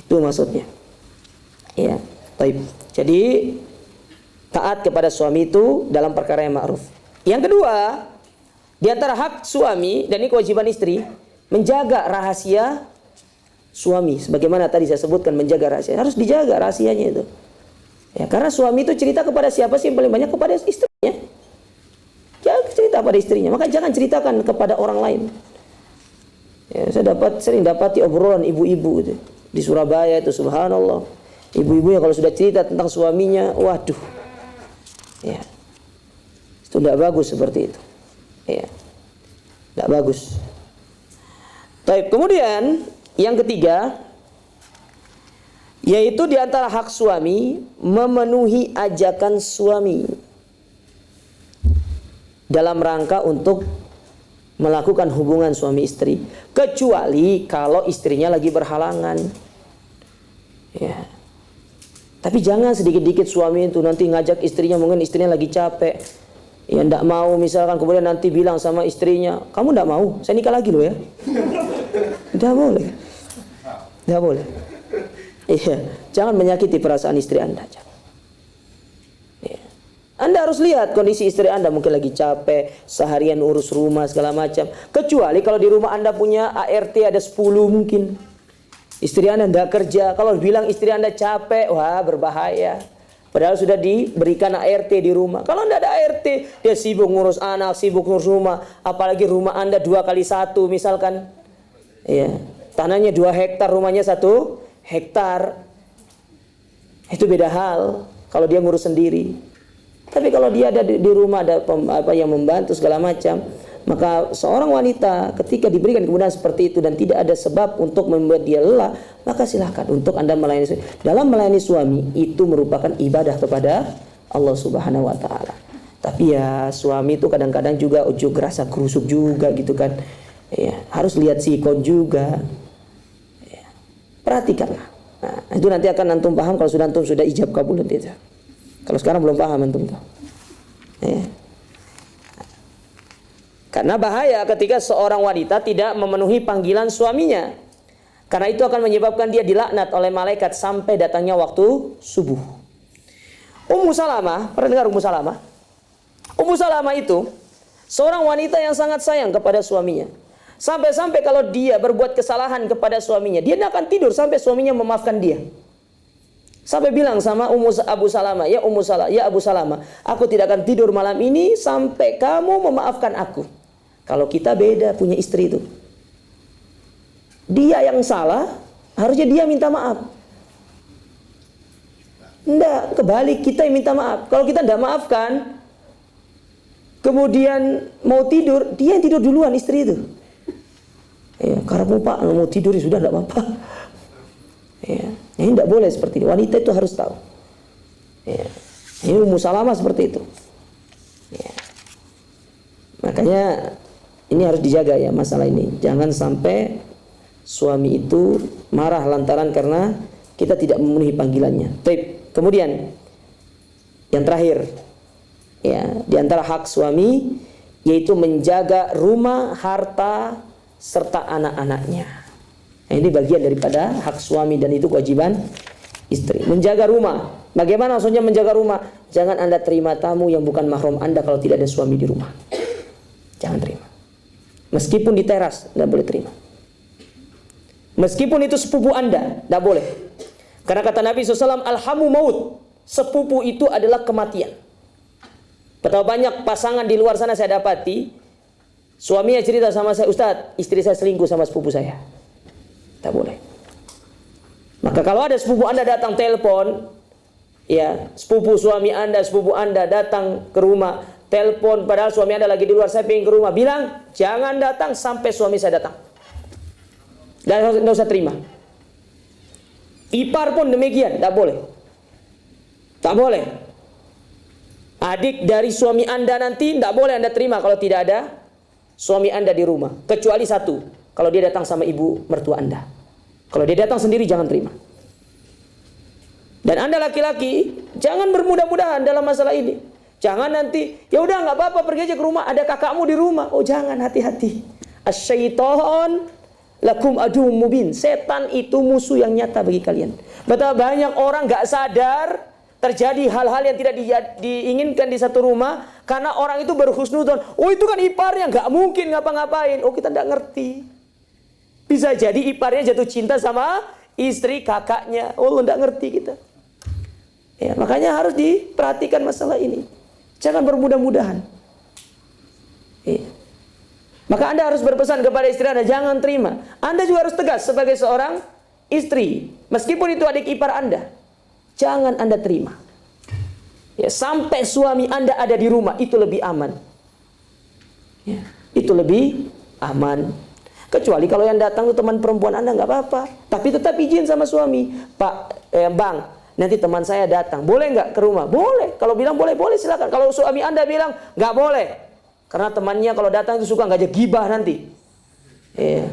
Itu maksudnya. Iya. Baik. Jadi taat kepada suami itu dalam perkara yang ma'ruf. Yang kedua, di antara hak suami dan ini kewajiban istri, menjaga rahasia suami. Sebagaimana tadi saya sebutkan, menjaga rahasia. Harus dijaga rahasianya itu. Ya, karena suami itu cerita kepada siapa sih yang paling banyak? Kepada istrinya. Jangan cerita pada istrinya. Maka jangan ceritakan kepada orang lain. Ya, saya sering dapati obrolan ibu-ibu itu di Surabaya itu, subhanallah. Ibu-ibunya kalau sudah cerita tentang suaminya, waduh. Ya. Itu tidak bagus seperti itu. Ya. Tidak bagus. Baik, kemudian yang ketiga, yaitu di antara hak suami memenuhi ajakan suami dalam rangka untuk melakukan hubungan suami istri, kecuali kalau istrinya lagi berhalangan. Ya. Tapi jangan sedikit-dikit suami itu nanti ngajak istrinya, mungkin istrinya lagi capek, ya ndak mau, misalkan kemudian nanti bilang sama istrinya, kamu ndak mau, saya nikah lagi loh ya. Ndak boleh. Ndak boleh. Iya, jangan menyakiti perasaan istri Anda. Ya. Anda harus lihat kondisi istri Anda, mungkin lagi capek, seharian urus rumah segala macam. Kecuali kalau di rumah Anda punya ART ada 10 mungkin. Istri Anda tidak kerja, kalau bilang istri Anda capek, wah berbahaya. Padahal sudah diberikan ART di rumah. Kalau tidak ada ART, dia sibuk ngurus anak, sibuk ngurus rumah. Apalagi rumah Anda 2x1 misalkan. Ya, tanahnya 2 hektar, rumahnya 1 hektar. Itu beda hal kalau dia ngurus sendiri. Tapi kalau dia ada di rumah, ada apa yang membantu segala macam, maka seorang wanita ketika diberikan kemudahan seperti itu dan tidak ada sebab untuk membuat dia lelah, maka silahkan untuk Anda melayani suami. Dalam melayani suami itu merupakan ibadah kepada Allah Subhanahu wa taala. Tapi ya suami itu kadang-kadang juga ujuk rasa kerusuk juga gitu kan. Ya, harus lihat sikon juga. Ya, perhatikanlah. Nah, itu nanti akan antum paham kalau sudah antum sudah ijab kabul nanti itu. Kalau sekarang belum paham antum tuh. Ya. Karena bahaya ketika seorang wanita tidak memenuhi panggilan suaminya. Karena itu akan menyebabkan dia dilaknat oleh malaikat sampai datangnya waktu subuh. Ummu Salamah, pernah dengar Ummu Salamah? Ummu Salamah itu seorang wanita yang sangat sayang kepada suaminya. Sampai-sampai kalau dia berbuat kesalahan kepada suaminya, dia tidak akan tidur sampai suaminya memaafkan dia. Sampai bilang sama Abu Salamah, ya Abu Salamah, aku tidak akan tidur malam ini sampai kamu memaafkan aku. Kalau kita beda punya istri itu. Dia yang salah, harusnya dia minta maaf. Enggak, kebalik kita yang minta maaf. Kalau kita enggak maafkan, kemudian mau tidur, dia yang tidur duluan, istri itu. Ya, karena Pak mau tidur ya sudah, enggak apa-apa. Ya, ini enggak boleh seperti ini. Wanita itu harus tahu. Ya, ini Ummu Salamah seperti itu. Ya. Makanya ini harus dijaga ya masalah ini. Jangan sampai suami itu marah lantaran karena kita tidak memenuhi panggilannya. Baik. Kemudian yang terakhir ya, di antara hak suami yaitu menjaga rumah, harta serta anak-anaknya. Nah, ini bagian daripada hak suami dan itu kewajiban istri. Menjaga rumah. Bagaimana maksudnya menjaga rumah? Jangan Anda terima tamu yang bukan mahram Anda kalau tidak ada suami di rumah. Jangan terima. Meskipun di teras, tidak boleh terima. Meskipun itu sepupu Anda, tidak boleh. Karena kata Nabi SAW, alhamu maut. Sepupu itu adalah kematian. Betapa banyak pasangan di luar sana saya dapati, suaminya cerita sama saya, Ustadz, istri saya selingkuh sama sepupu saya. Tak boleh. Maka kalau ada sepupu Anda datang telepon, ya, sepupu suami Anda, sepupu Anda datang ke rumah, telepon padahal suami Anda lagi di luar, saya pengen ke rumah, bilang, jangan datang sampai suami saya datang. Dan tidak usah terima. Ipar pun demikian, tidak boleh. Tak boleh. Adik dari suami Anda nanti tidak boleh Anda terima kalau tidak ada suami Anda di rumah. Kecuali satu, kalau dia datang sama ibu mertua Anda. Kalau dia datang sendiri jangan terima. Dan Anda laki-laki jangan bermudah-mudahan dalam masalah ini. Jangan nanti, ya udah nggak apa-apa pergi aja ke rumah, ada kakakmu di rumah. Oh jangan, hati-hati. Asyaiton lakum adu mubin. Setan itu musuh yang nyata bagi kalian. Betapa banyak orang gak sadar terjadi hal-hal yang tidak diinginkan di satu rumah karena orang itu berhusnuzon. Oh itu kan iparnya, gak mungkin ngapa-ngapain. Oh kita gak ngerti. Bisa jadi iparnya jatuh cinta sama istri kakaknya. Oh gak ngerti kita. Ya, makanya harus diperhatikan masalah ini. Jangan bermudah-mudahan. Ya. Maka Anda harus berpesan kepada istri Anda, jangan terima. Anda juga harus tegas sebagai seorang istri. Meskipun itu adik ipar Anda, jangan Anda terima. Ya, sampai suami Anda ada di rumah, itu lebih aman. Ya, itu lebih aman. Kecuali kalau yang datang itu teman perempuan Anda, nggak apa-apa. Tapi tetap izin sama suami. Pak, Bang, nanti teman saya datang. Boleh nggak ke rumah? Boleh. Kalau bilang boleh, boleh silakan. Kalau suami Anda bilang nggak boleh. Karena temannya kalau datang itu suka ngajak gibah nanti. Iya.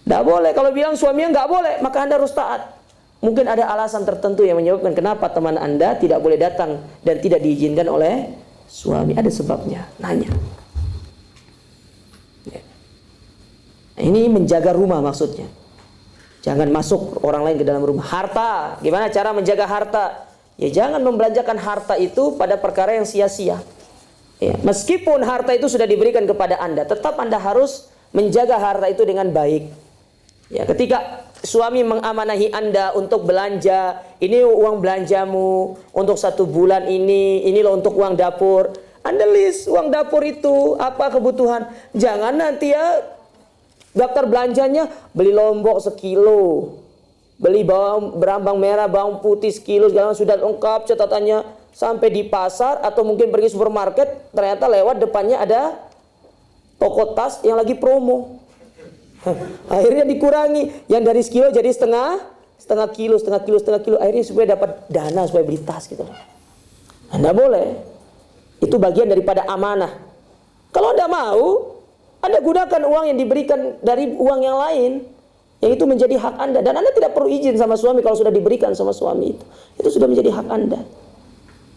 Nggak boleh. Kalau bilang suaminya nggak boleh, maka Anda harus taat. Mungkin ada alasan tertentu yang menyebabkan kenapa teman Anda tidak boleh datang dan tidak diizinkan oleh suami. Ada sebabnya. Nanya. Ya. Ini menjaga rumah maksudnya. Jangan masuk orang lain ke dalam rumah. Harta. Gimana cara menjaga harta? Ya jangan membelanjakan harta itu pada perkara yang sia-sia. Ya, meskipun harta itu sudah diberikan kepada Anda, tetap Anda harus menjaga harta itu dengan baik. Ya, ketika suami mengamanahi Anda untuk belanja, ini uang belanjamu untuk 1 bulan ini loh untuk uang dapur. Anda list uang dapur itu apa kebutuhan. Jangan nanti ya daftar belanjanya beli lombok sekilo. Beli bawang berambang merah, bawang putih sekilo, segala sudah lengkap catatannya. Sampai di pasar atau mungkin pergi supermarket, ternyata lewat depannya ada toko tas yang lagi promo. Akhirnya dikurangi, yang dari sekilo jadi setengah kilo. Akhirnya supaya dapat dana supaya beli tas gitu. Anda boleh. Itu bagian daripada amanah. Kalau Anda mau, Anda gunakan uang yang diberikan dari uang yang lain. Yang itu menjadi hak Anda. Dan Anda tidak perlu izin sama suami kalau sudah diberikan sama suami itu. Itu sudah menjadi hak Anda.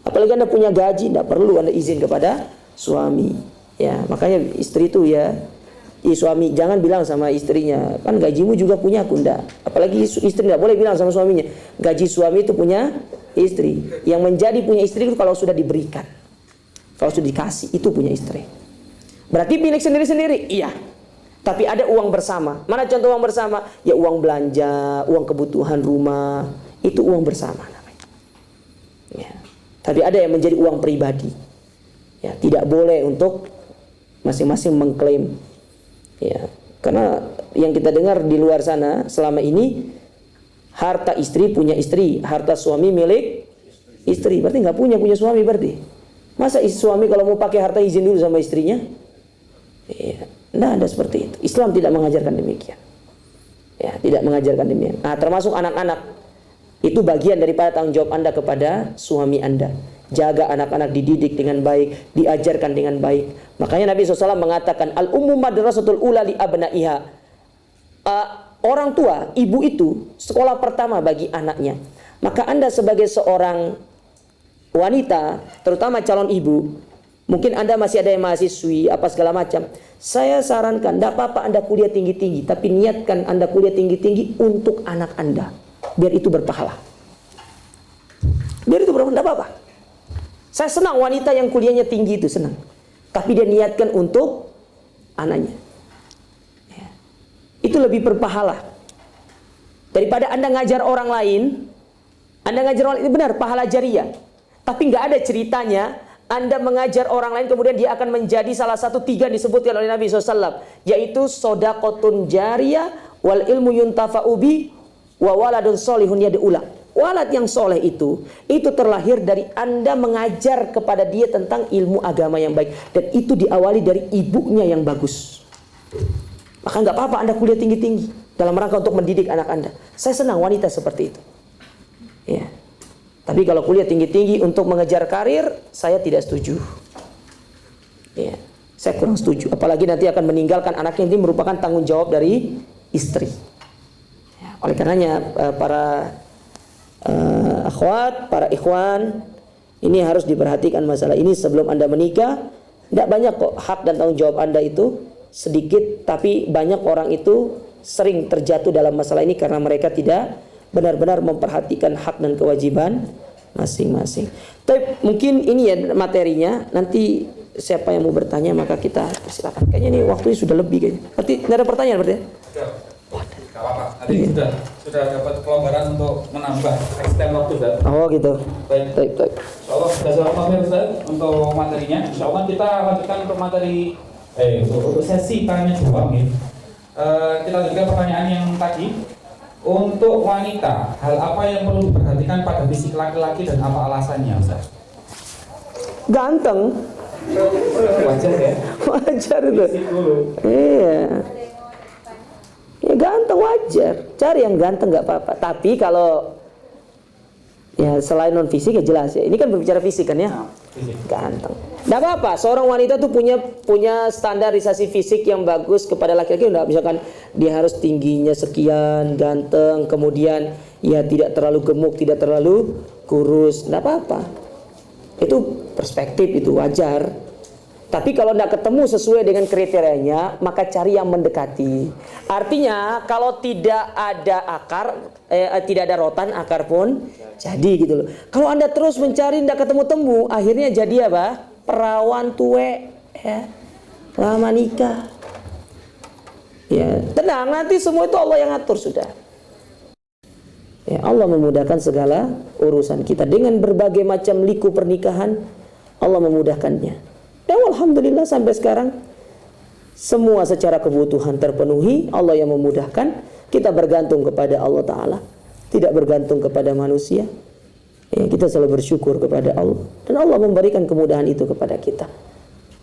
Apalagi Anda punya gaji, tidak perlu Anda izin kepada suami. Ya, makanya istri itu ya, suami jangan bilang sama istrinya, kan gajimu juga punya aku, enggak. Apalagi istri tidak boleh bilang sama suaminya, gaji suami itu punya istri. Yang menjadi punya istri itu kalau sudah diberikan. Kalau sudah dikasih, itu punya istri. Berarti milik sendiri-sendiri? Iya. Tapi ada uang bersama. Mana contoh uang bersama? Ya uang belanja, uang kebutuhan rumah. Itu uang bersama namanya. Ya. Tapi ada yang menjadi uang pribadi. Ya, tidak boleh untuk masing-masing mengklaim. Ya, karena yang kita dengar di luar sana selama ini, harta istri punya istri, harta suami milik istri. Berarti nggak punya suami berarti. Masa suami kalau mau pakai harta izin dulu sama istrinya? Ya, nggak ada seperti itu. Islam tidak mengajarkan demikian. Ya, tidak mengajarkan demikian. Nah, termasuk anak-anak. Itu bagian daripada tanggung jawab Anda kepada suami Anda. Jaga anak-anak, dididik dengan baik, diajarkan dengan baik. Makanya Nabi SAW mengatakan, al-ummu madrasatul ula li abnaiha. Orang tua, ibu itu sekolah pertama bagi anaknya. Maka Anda sebagai seorang wanita, terutama calon ibu, mungkin Anda masih ada yang mahasiswi, apa segala macam. Saya sarankan, tidak apa-apa Anda kuliah tinggi-tinggi, tapi niatkan Anda kuliah tinggi-tinggi untuk anak Anda. Biar itu berpahala. Biar itu berpahala, tidak apa-apa. Saya senang wanita yang kuliahnya tinggi itu, senang. Tapi dia niatkan untuk anaknya. Ya. Itu lebih berpahala. Daripada Anda ngajar orang lain, Anda ngajar orang lain, itu benar, pahala jariah. Tapi nggak ada ceritanya, Anda mengajar orang lain, kemudian dia akan menjadi salah satu 3 disebutkan oleh Nabi SAW. Yaitu sodaqotun jariyah, wal ilmu yuntafa'u bi, wa waladun solihun yad'ulah. Walad yang soleh itu terlahir dari Anda mengajar kepada dia tentang ilmu agama yang baik. Dan itu diawali dari ibunya yang bagus. Maka nggak apa-apa Anda kuliah tinggi-tinggi dalam rangka untuk mendidik anak Anda. Saya senang wanita seperti itu. Ya. Tapi kalau kuliah tinggi-tinggi untuk mengejar karir, saya tidak setuju. Ya. Saya kurang setuju. Apalagi nanti akan meninggalkan anaknya, ini merupakan tanggung jawab dari istri. Ya. Oleh karenanya para akhwat, para ikhwan, ini harus diperhatikan masalah ini sebelum Anda menikah. Tidak banyak kok hak dan tanggung jawab Anda itu, sedikit, tapi banyak orang itu sering terjatuh dalam masalah ini karena mereka tidak benar-benar memperhatikan hak dan kewajiban masing-masing. Tapi mungkin ini ya materinya. Nanti siapa yang mau bertanya maka kita silakan. Kayaknya ini waktunya sudah lebih kayaknya. Berarti tidak ada pertanyaan berarti ya? Gak apa-apa, tadi sudah dapat kelonggaran untuk menambah extend waktu, Ustaz. Oh gitu. Baik. Insyaallah sudah siap Ustaz untuk materinya. Insyaallah kita lanjutkan untuk materi untuk sesi tanya jawab nih. Kita lanjutkan pertanyaan yang tadi. Untuk wanita, hal apa yang perlu diperhatikan pada fisik laki-laki dan apa alasannya, Ustaz? Ganteng. Wajar ya? Wajar itu. Fisik dulu. Iya. Ya ganteng wajar. Cari yang ganteng nggak apa-apa. Tapi kalau ya selain non fisik ya jelas ya. Ini kan berbicara fisik kan ya. Fisik. Ganteng. Nggak apa-apa. Seorang wanita tuh punya standarisasi fisik yang bagus kepada laki-laki. Nggak, misalkan dia harus tingginya sekian, ganteng, kemudian ya tidak terlalu gemuk, tidak terlalu kurus. Nggak apa-apa. Itu perspektif, itu wajar. Tapi kalau tidak ketemu sesuai dengan kriterianya, maka cari yang mendekati. Artinya kalau tidak ada akar, tidak ada rotan, akar pun jadi gitu loh. Kalau Anda terus mencari tidak ketemu temu, akhirnya jadi apa? Perawan tuwe, ya, lama nikah. Ya, tenang, nanti semua itu Allah yang atur sudah. Ya, Allah memudahkan segala urusan kita dengan berbagai macam liku pernikahan. Allah memudahkannya. Dan alhamdulillah sampai sekarang semua secara kebutuhan terpenuhi. Allah yang memudahkan. Kita bergantung kepada Allah Ta'ala, tidak bergantung kepada manusia. Ya, kita selalu bersyukur kepada Allah. Dan Allah memberikan kemudahan itu kepada kita.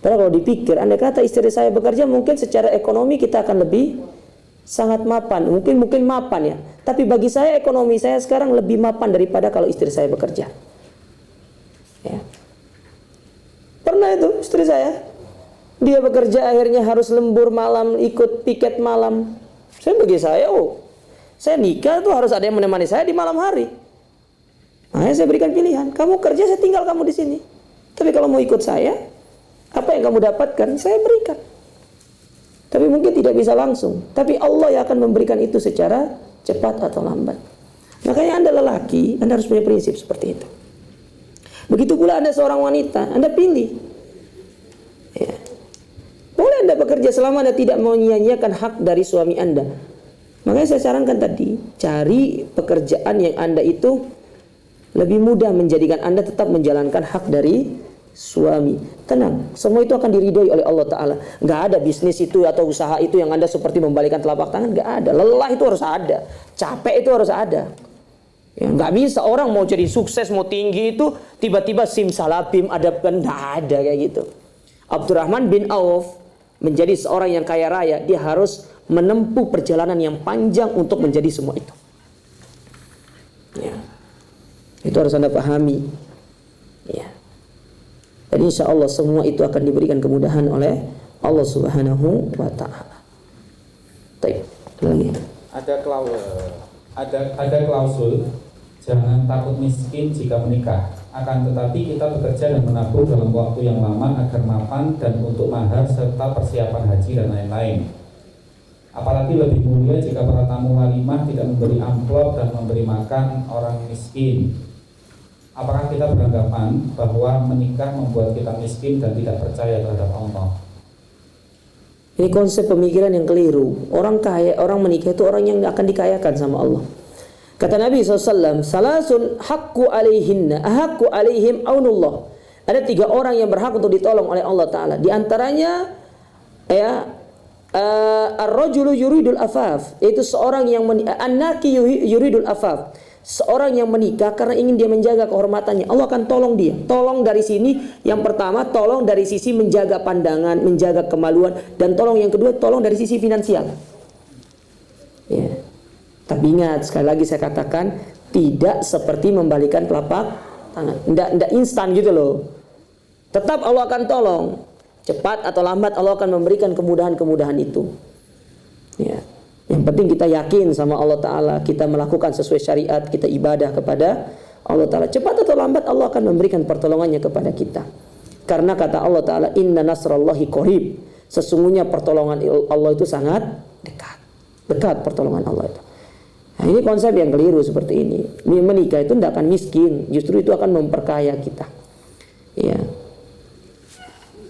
Padahal kalau dipikir, andai kata istri saya bekerja, mungkin secara ekonomi kita akan lebih sangat mapan. Mungkin mapan ya. Tapi bagi saya ekonomi saya sekarang lebih mapan daripada kalau istri saya bekerja. Ya. Pernah itu istri saya, dia bekerja akhirnya harus lembur malam, ikut piket malam. Bagi saya, saya nikah tuh harus ada yang menemani saya di malam hari. Nah, saya berikan pilihan, kamu kerja, saya tinggal kamu di sini. Tapi kalau mau ikut saya, apa yang kamu dapatkan, saya berikan. Tapi mungkin tidak bisa langsung. Tapi Allah yang akan memberikan itu secara cepat atau lambat. Makanya Anda lelaki, Anda harus punya prinsip seperti itu. Begitu pula Anda seorang wanita, Anda pilih. Ya. Boleh Anda bekerja selama Anda tidak menyia-nyiakan hak dari suami Anda. Makanya saya sarankan tadi, cari pekerjaan yang Anda itu lebih mudah menjadikan Anda tetap menjalankan hak dari suami. Tenang, semua itu akan diridhoi oleh Allah Ta'ala. Nggak ada bisnis itu atau usaha itu yang Anda seperti membalikan telapak tangan. Nggak ada. Lelah itu harus ada, capek itu harus ada. Ya, nggak bisa orang mau jadi sukses, mau tinggi itu tiba-tiba simsalabim adabkan, nggak ada kayak gitu. Abdurrahman bin Auf menjadi seorang yang kaya raya, dia harus menempuh perjalanan yang panjang untuk menjadi semua itu. Ya. Itu harus Anda pahami. Ya. Dan insya Allah semua itu akan diberikan kemudahan oleh Allah Subhanahu wa Ta'ala. Baik, lagi. Ada klausul jangan takut miskin jika menikah. Akan tetapi kita bekerja dan menabung dalam waktu yang lama agar mapan dan untuk mahar serta persiapan haji dan lain-lain. Apalagi lebih mulia jika para tamu walimah tidak memberi amplop dan memberi makan orang miskin. Apakah kita beranggapan bahwa menikah membuat kita miskin dan tidak percaya terhadap Allah? Ini konsep pemikiran yang keliru. Orang kaya, orang menikah itu orang yang akan dikayakan sama Allah. Kata Nabi SAW, salasun haqqu alaihinna, ahaqqu alaihim aunullah. Ada 3 orang yang berhak untuk ditolong oleh Allah Ta'ala. Di antaranya, ar-rajulu yuridul afaf, yaitu seorang yang an-naki yuridul afaf, seorang yang menikah karena ingin dia menjaga kehormatannya. Allah akan tolong dia. Tolong dari sini, yang pertama tolong dari sisi menjaga pandangan, menjaga kemaluan, dan tolong yang kedua tolong dari sisi finansial. Ya. Tapi ingat, sekali lagi saya katakan, tidak seperti membalikan telapak tangan. Tidak instan gitu loh. Tetap Allah akan tolong. Cepat atau lambat Allah akan memberikan kemudahan-kemudahan itu. Ya. Yang penting kita yakin sama Allah Ta'ala, kita melakukan sesuai syariat, kita ibadah kepada Allah Ta'ala. Cepat atau lambat Allah akan memberikan pertolongannya kepada kita. Karena kata Allah Ta'ala, inna nasrallahi qarib. Sesungguhnya pertolongan Allah itu sangat dekat. Dekat pertolongan Allah itu. Nah, ini konsep yang keliru seperti ini. Menikah itu tidak akan miskin, justru itu akan memperkaya kita. Ya.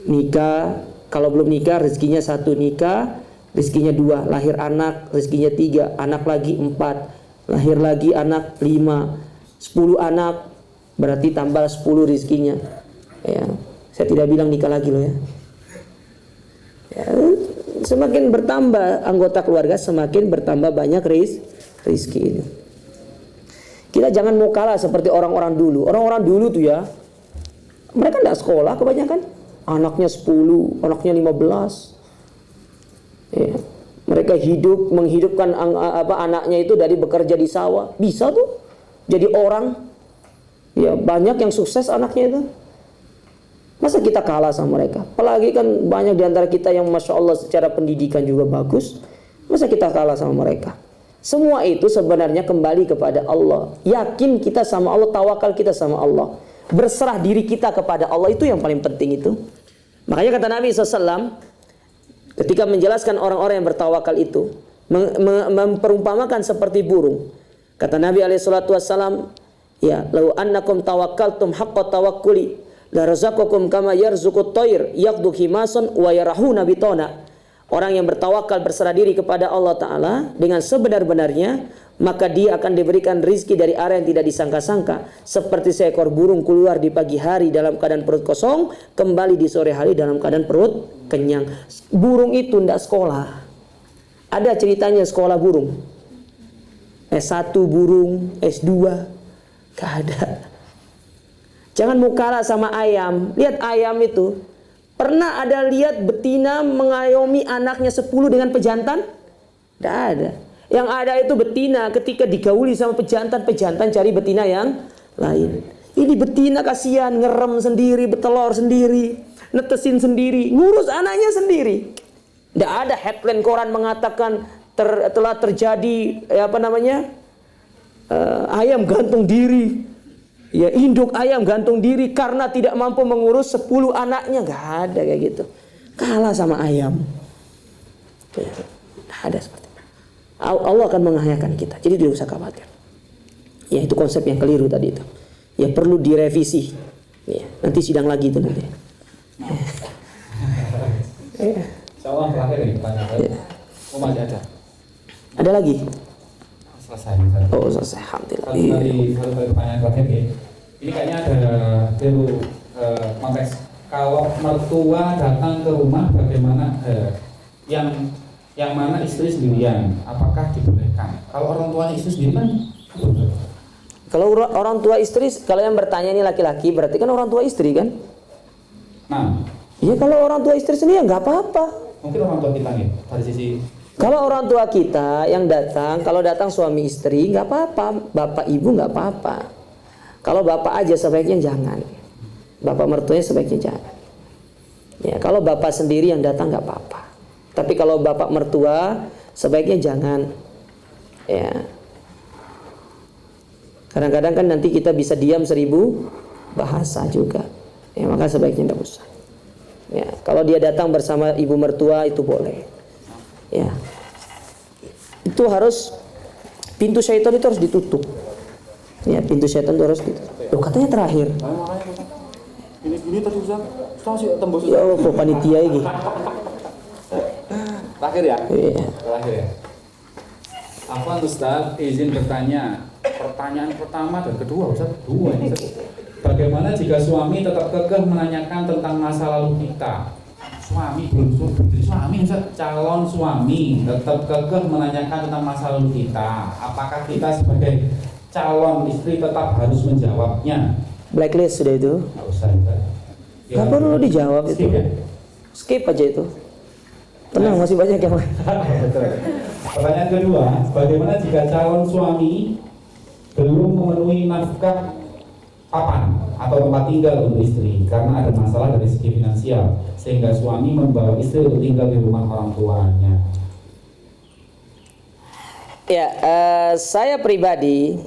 Nikah, kalau belum nikah rezekinya 1, nikah rezekinya 2, lahir anak rezekinya 3, anak lagi 4, lahir lagi anak 5, 10 anak berarti tambah 10 rezekinya. Ya. Saya tidak bilang nikah lagi loh ya. Ya. Semakin bertambah anggota keluarga, semakin bertambah banyak rezeki ini. Kita jangan mau kalah seperti orang-orang dulu. Orang-orang dulu tuh ya, mereka tidak sekolah kebanyakan. Anaknya 10, anaknya 15. Ya. Mereka menghidupkan anaknya itu dari bekerja di sawah. Bisa tuh jadi orang. Ya, banyak yang sukses anaknya itu. Masa kita kalah sama mereka? Apalagi kan banyak di antara kita yang Masya Allah secara pendidikan juga bagus. Masa kita kalah sama mereka? Semua itu sebenarnya kembali kepada Allah. Yakin kita sama Allah, tawakal kita sama Allah. Berserah diri kita kepada Allah, itu yang paling penting itu. Makanya kata Nabi SAW, ketika menjelaskan orang-orang yang bertawakal itu, memperumpamakan seperti burung. Kata Nabi SAW, ya, lau annakum tawakkaltum haqqa tawakkuli la razaqakum kama yarzuqut thair yaqdu khimasan wa yarahuna bitona. Orang yang bertawakal berserah diri kepada Allah Ta'ala dengan sebenar-benarnya, maka dia akan diberikan rizki dari arah yang tidak disangka-sangka. Seperti seekor burung keluar di pagi hari dalam keadaan perut kosong, kembali di sore hari dalam keadaan perut kenyang. Burung itu tidak sekolah. Ada ceritanya sekolah burung. S1 burung, S2, gak ada. Jangan mau kalah sama ayam. Lihat ayam itu. Pernah ada lihat betina mengayomi anaknya 10 dengan pejantan? Tidak ada. Yang ada itu betina ketika digauli sama pejantan cari betina yang lain. Ini betina kasihan, ngerem sendiri, betelor sendiri, netesin sendiri, ngurus anaknya sendiri. Tidak ada headline koran mengatakan telah terjadi ayam gantung diri. Ya, induk ayam gantung diri karena tidak mampu mengurus 10 anaknya. Gak ada kayak gitu. Kalah sama ayam. Gak ada seperti itu. Allah akan mengayakan kita. Jadi tidak usah khawatir. Ya, itu konsep yang keliru tadi itu. Ya, perlu direvisi. Ya, nanti sidang lagi itu nanti. Insyaallah terakhir nih pertanyaan. Ya. Oh, masih ada. Ada lagi? Selesai. Oh, selesai. Alhamdulillah. Satu kali pertanyaan terakhir ya. Ini kayaknya ada konteks kalau mertua datang ke rumah bagaimana yang mana istri sendirian, apakah dibolehkan? Kalau orang tuanya istri sendiri kan boleh. Kalau orang tua istri, kalau yang bertanya ini laki-laki, berarti kan orang tua istri kan? Nah, Iya, kalau orang tua istri sendiri ya nggak apa-apa. mungkin orang tua kita nih dari sisi Kalau orang tua kita yang datang, kalau datang suami istri nggak apa-apa, bapak ibu nggak apa-apa. Kalau bapak aja sebaiknya jangan, bapak mertuanya sebaiknya jangan. Ya, kalau bapak sendiri yang datang nggak apa-apa. Tapi kalau bapak mertua sebaiknya jangan. Ya. Kadang-kadang kan nanti kita bisa diam 1000 bahasa juga. Ya, maka sebaiknya tidak usah. Ya, kalau dia datang bersama ibu mertua itu boleh. Ya. Itu harus pintu syaitan itu harus ditutup. Ya, pintu syaitan itu harus ditutup. Loh, katanya terakhir. Ini tadi Ustaz sih tembus. Ya Allah, panitia ini. Terakhir ya? Iya. terakhir ya. Afwan Ustaz, izin bertanya. Pertanyaan pertama dan kedua Ustaz, dua ini Ustaz. Bagaimana jika suami tetap kekeh menanyakan tentang masa lalu kita? Suami belum jadi suami Ustaz, calon suami tetap kekeh menanyakan tentang masa lalu kita. Apakah kita sebagai calon istri tetap harus menjawabnya? Blacklist sudah itu. Nggak usah Ustaz. Ya, Nggak perlu dijawab itu. skip ya? Skip aja itu. Tenang, masih banyak yang lain. Pertanyaan kedua, bagaimana jika calon suami belum memenuhi nafkah papan atau tempat tinggal untuk istri karena ada masalah dari segi finansial sehingga suami membawa istri untuk tinggal di rumah orang tuanya? Ya, saya pribadi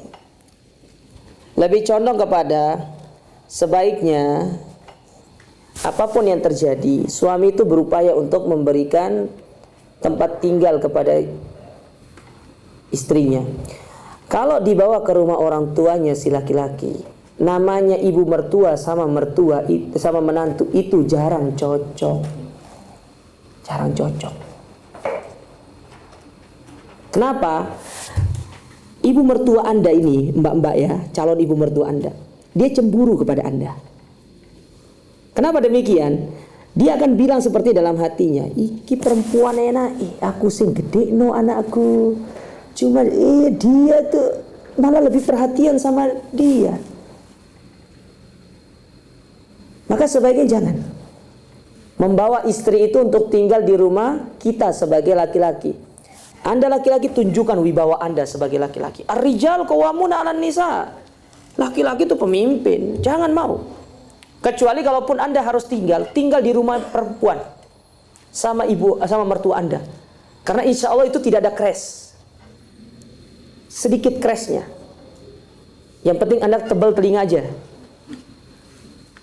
lebih condong kepada sebaiknya apapun yang terjadi, suami itu berupaya untuk memberikan tempat tinggal kepada istrinya. Kalau dibawa ke rumah orang tuanya si laki-laki, namanya ibu mertua sama mertua sama menantu itu jarang cocok. Jarang cocok. Kenapa? Ibu mertua Anda ini, mbak-mbak ya, calon ibu mertua Anda, dia cemburu kepada Anda. Kenapa demikian? Dia akan bilang seperti dalam hatinya, iki perempuan enak, aku sing gede no anakku. Cuma dia tuh malah lebih perhatian sama dia. Maka sebaiknya jangan membawa istri itu untuk tinggal di rumah kita sebagai laki-laki. Anda laki-laki, tunjukkan wibawa Anda sebagai laki-laki. Ar-rijal qawwamuna 'alan nisa. Laki-laki itu pemimpin, jangan mau. Kecuali kalaupun Anda harus tinggal di rumah perempuan sama ibu sama mertua Anda. Karena insya Allah itu tidak ada crash. Sedikit crashnya. Yang penting Anda tebal telinga aja.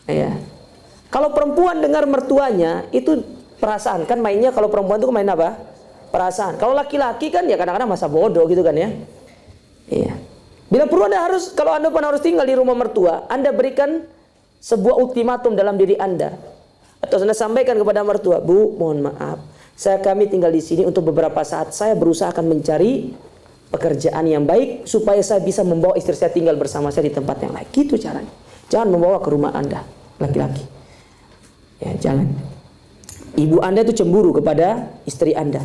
Ya. Kalau perempuan dengar mertuanya itu perasaan, kan mainnya kalau perempuan itu main apa? Perasaan. Kalau laki-laki kan ya kadang-kadang masa bodoh gitu kan ya. Iya. Bila perlu Anda harus, kalau Anda pun harus tinggal di rumah mertua, Anda berikan sebuah ultimatum dalam diri Anda. Atau Anda sampaikan kepada mertua, Bu, mohon maaf, kami tinggal di sini untuk beberapa saat. Saya berusaha akan mencari pekerjaan yang baik supaya saya bisa membawa istri saya tinggal bersama saya di tempat yang lain. Gitu caranya. Jangan membawa ke rumah Anda, laki-laki. Ya, jangan. Ibu Anda itu cemburu kepada istri Anda.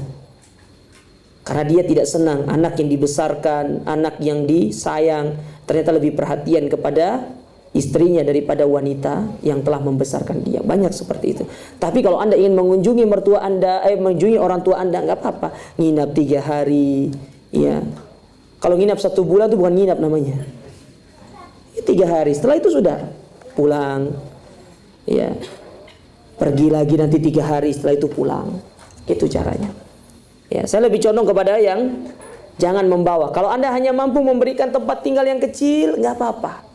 Karena dia tidak senang anak yang dibesarkan, anak yang disayang, ternyata lebih perhatian kepada istrinya daripada wanita yang telah membesarkan dia. Banyak seperti itu. Tapi kalau Anda ingin mengunjungi mertua Anda, mengunjungi orang tua Anda, nggak apa-apa. Nginap 3 hari, ya. Kalau nginap 1 bulan itu bukan nginap namanya. 3 hari. Setelah itu sudah pulang, ya. Pergi lagi nanti 3 hari. Setelah itu pulang. Itu caranya. Ya, saya lebih condong kepada yang jangan membawa. Kalau Anda hanya mampu memberikan tempat tinggal yang kecil, nggak apa-apa.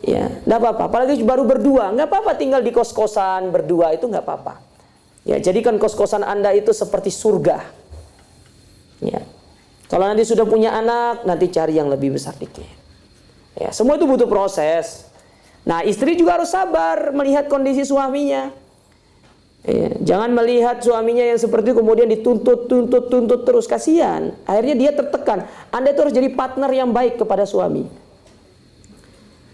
Ya, nggak apa-apa. Apalagi baru berdua, nggak apa-apa tinggal di kos-kosan berdua itu nggak apa-apa. Ya, jadikan kos-kosan Anda itu seperti surga. Ya, kalau nanti sudah punya anak, nanti cari yang lebih besar dikit. Ya, semua itu butuh proses. Nah, istri juga harus sabar melihat kondisi suaminya. Ya, jangan melihat suaminya yang seperti itu kemudian dituntut terus, kasihan. Akhirnya dia tertekan. Anda itu harus jadi partner yang baik kepada suami.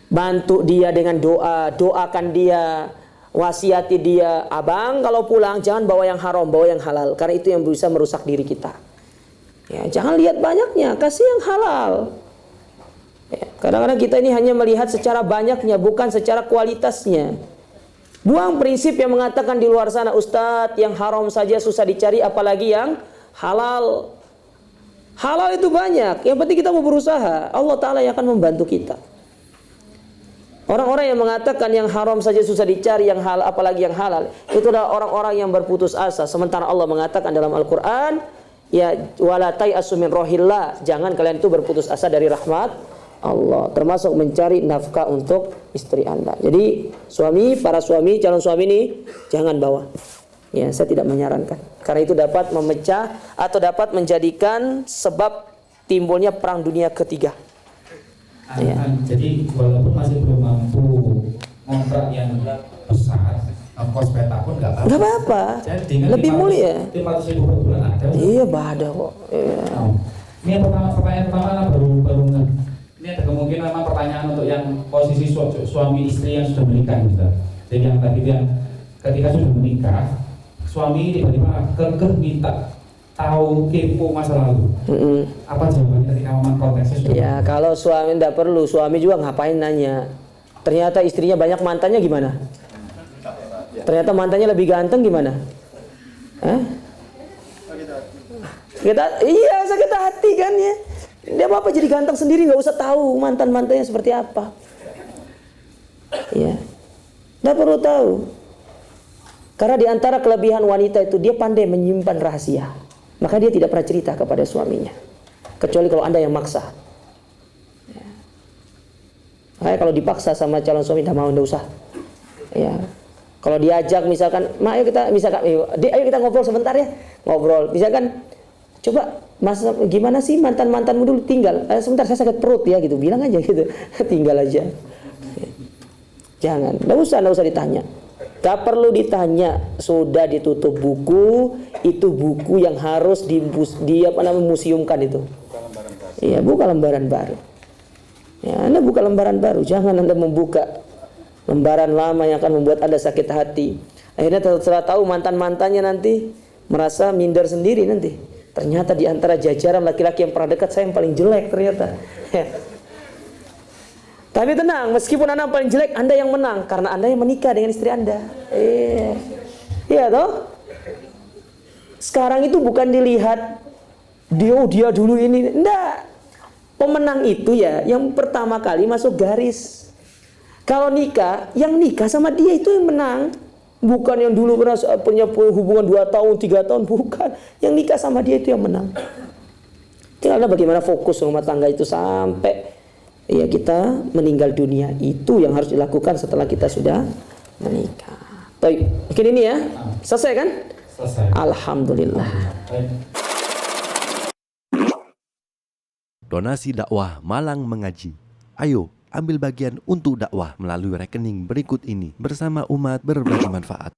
bantu dia dengan doa, doakan dia, wasiati dia, abang kalau pulang jangan bawa yang haram, bawa yang halal, karena itu yang bisa merusak diri kita. Ya, jangan lihat banyaknya, kasih yang halal. Ya, kadang-kadang kita ini hanya melihat secara banyaknya, bukan secara kualitasnya. Buang prinsip yang mengatakan di luar sana, Ustadz, yang haram saja susah dicari, apalagi yang halal. Halal itu banyak, yang penting kita mau berusaha. Allah Ta'ala yang akan membantu kita. Orang-orang yang mengatakan yang haram saja susah dicari, yang halal apalagi yang halal, itu adalah orang-orang yang berputus asa. Sementara Allah mengatakan dalam Al-Quran, ya wala tai'asu min rohillah, jangan kalian itu berputus asa dari rahmat Allah, termasuk mencari nafkah untuk istri Anda. Jadi para suami, calon suami ini jangan bawa. Ya, saya tidak menyarankan, karena itu dapat memecah atau dapat menjadikan sebab timbulnya perang dunia ketiga. Ya. Jadi walaupun masih belum mampu ngontrak yang besar, ongkos peta pun nggak apa-apa. Lebih mulia. 500.000 per bulan ada. Iya, ada kok. Iya. Ini yang pertanyaan pertama baru ini ada kemungkinan memang pertanyaan untuk yang posisi suami istri yang sudah menikah, Ustaz. Jadi yang tadi yang ketika sudah menikah, suami tiba-tiba kekeh minta tahu kepo masa lalu. Apa jawabannya ketika memang konteksnya sudah? Ya, kalau suami tidak perlu, suami juga ngapain nanya? Ternyata istrinya banyak mantannya gimana? Ternyata mantannya lebih ganteng gimana? Hah? Sakit hati kan ya. Dia apa jadi ganteng sendiri, nggak usah tahu mantannya seperti apa. Ya, nggak perlu tahu. Karena di antara kelebihan wanita itu dia pandai menyimpan rahasia. Maka dia tidak pernah cerita kepada suaminya, kecuali kalau Anda yang maksa. Ya. Makanya kalau dipaksa sama calon suami, tidak mau, tidak usah. Ya. Kalau diajak misalkan, ayo kita ngobrol sebentar ya, ngobrol. Misalkan, coba mas gimana sih mantanmu dulu tinggal? Sebentar saya sakit perut ya gitu, bilang aja gitu, tinggal aja. Jangan, tidak usah ditanya. Gak perlu ditanya, sudah ditutup buku, itu buku yang harus museumkan itu. Iya, buka lembaran baru. Ya, Anda buka lembaran baru, jangan Anda membuka lembaran lama yang akan membuat Anda sakit hati. Akhirnya setelah tahu mantannya nanti merasa minder sendiri nanti. Ternyata di antara jajaran laki-laki yang pernah dekat saya yang paling jelek ternyata. Tapi tenang, meskipun Anda paling jelek, Anda yang menang karena Anda yang menikah dengan istri Anda. Iya toh? Sekarang itu bukan dilihat dia dulu ini, enggak. Pemenang itu ya yang pertama kali masuk garis. Kalau nikah, yang nikah sama dia itu yang menang. Bukan yang dulu pernah punya hubungan 2 tahun, 3 tahun, bukan. Yang nikah sama dia itu yang menang. Tinggal bagaimana fokus rumah tangga itu sampai ya kita meninggal dunia, itu yang harus dilakukan setelah kita sudah menikah. Baik, mungkin ini ya. Selesai kan? Selesai. Alhamdulillah. Donasi dakwah Malang Mengaji. Ayo, ambil bagian untuk dakwah melalui rekening berikut ini bersama umat berbagi manfaat.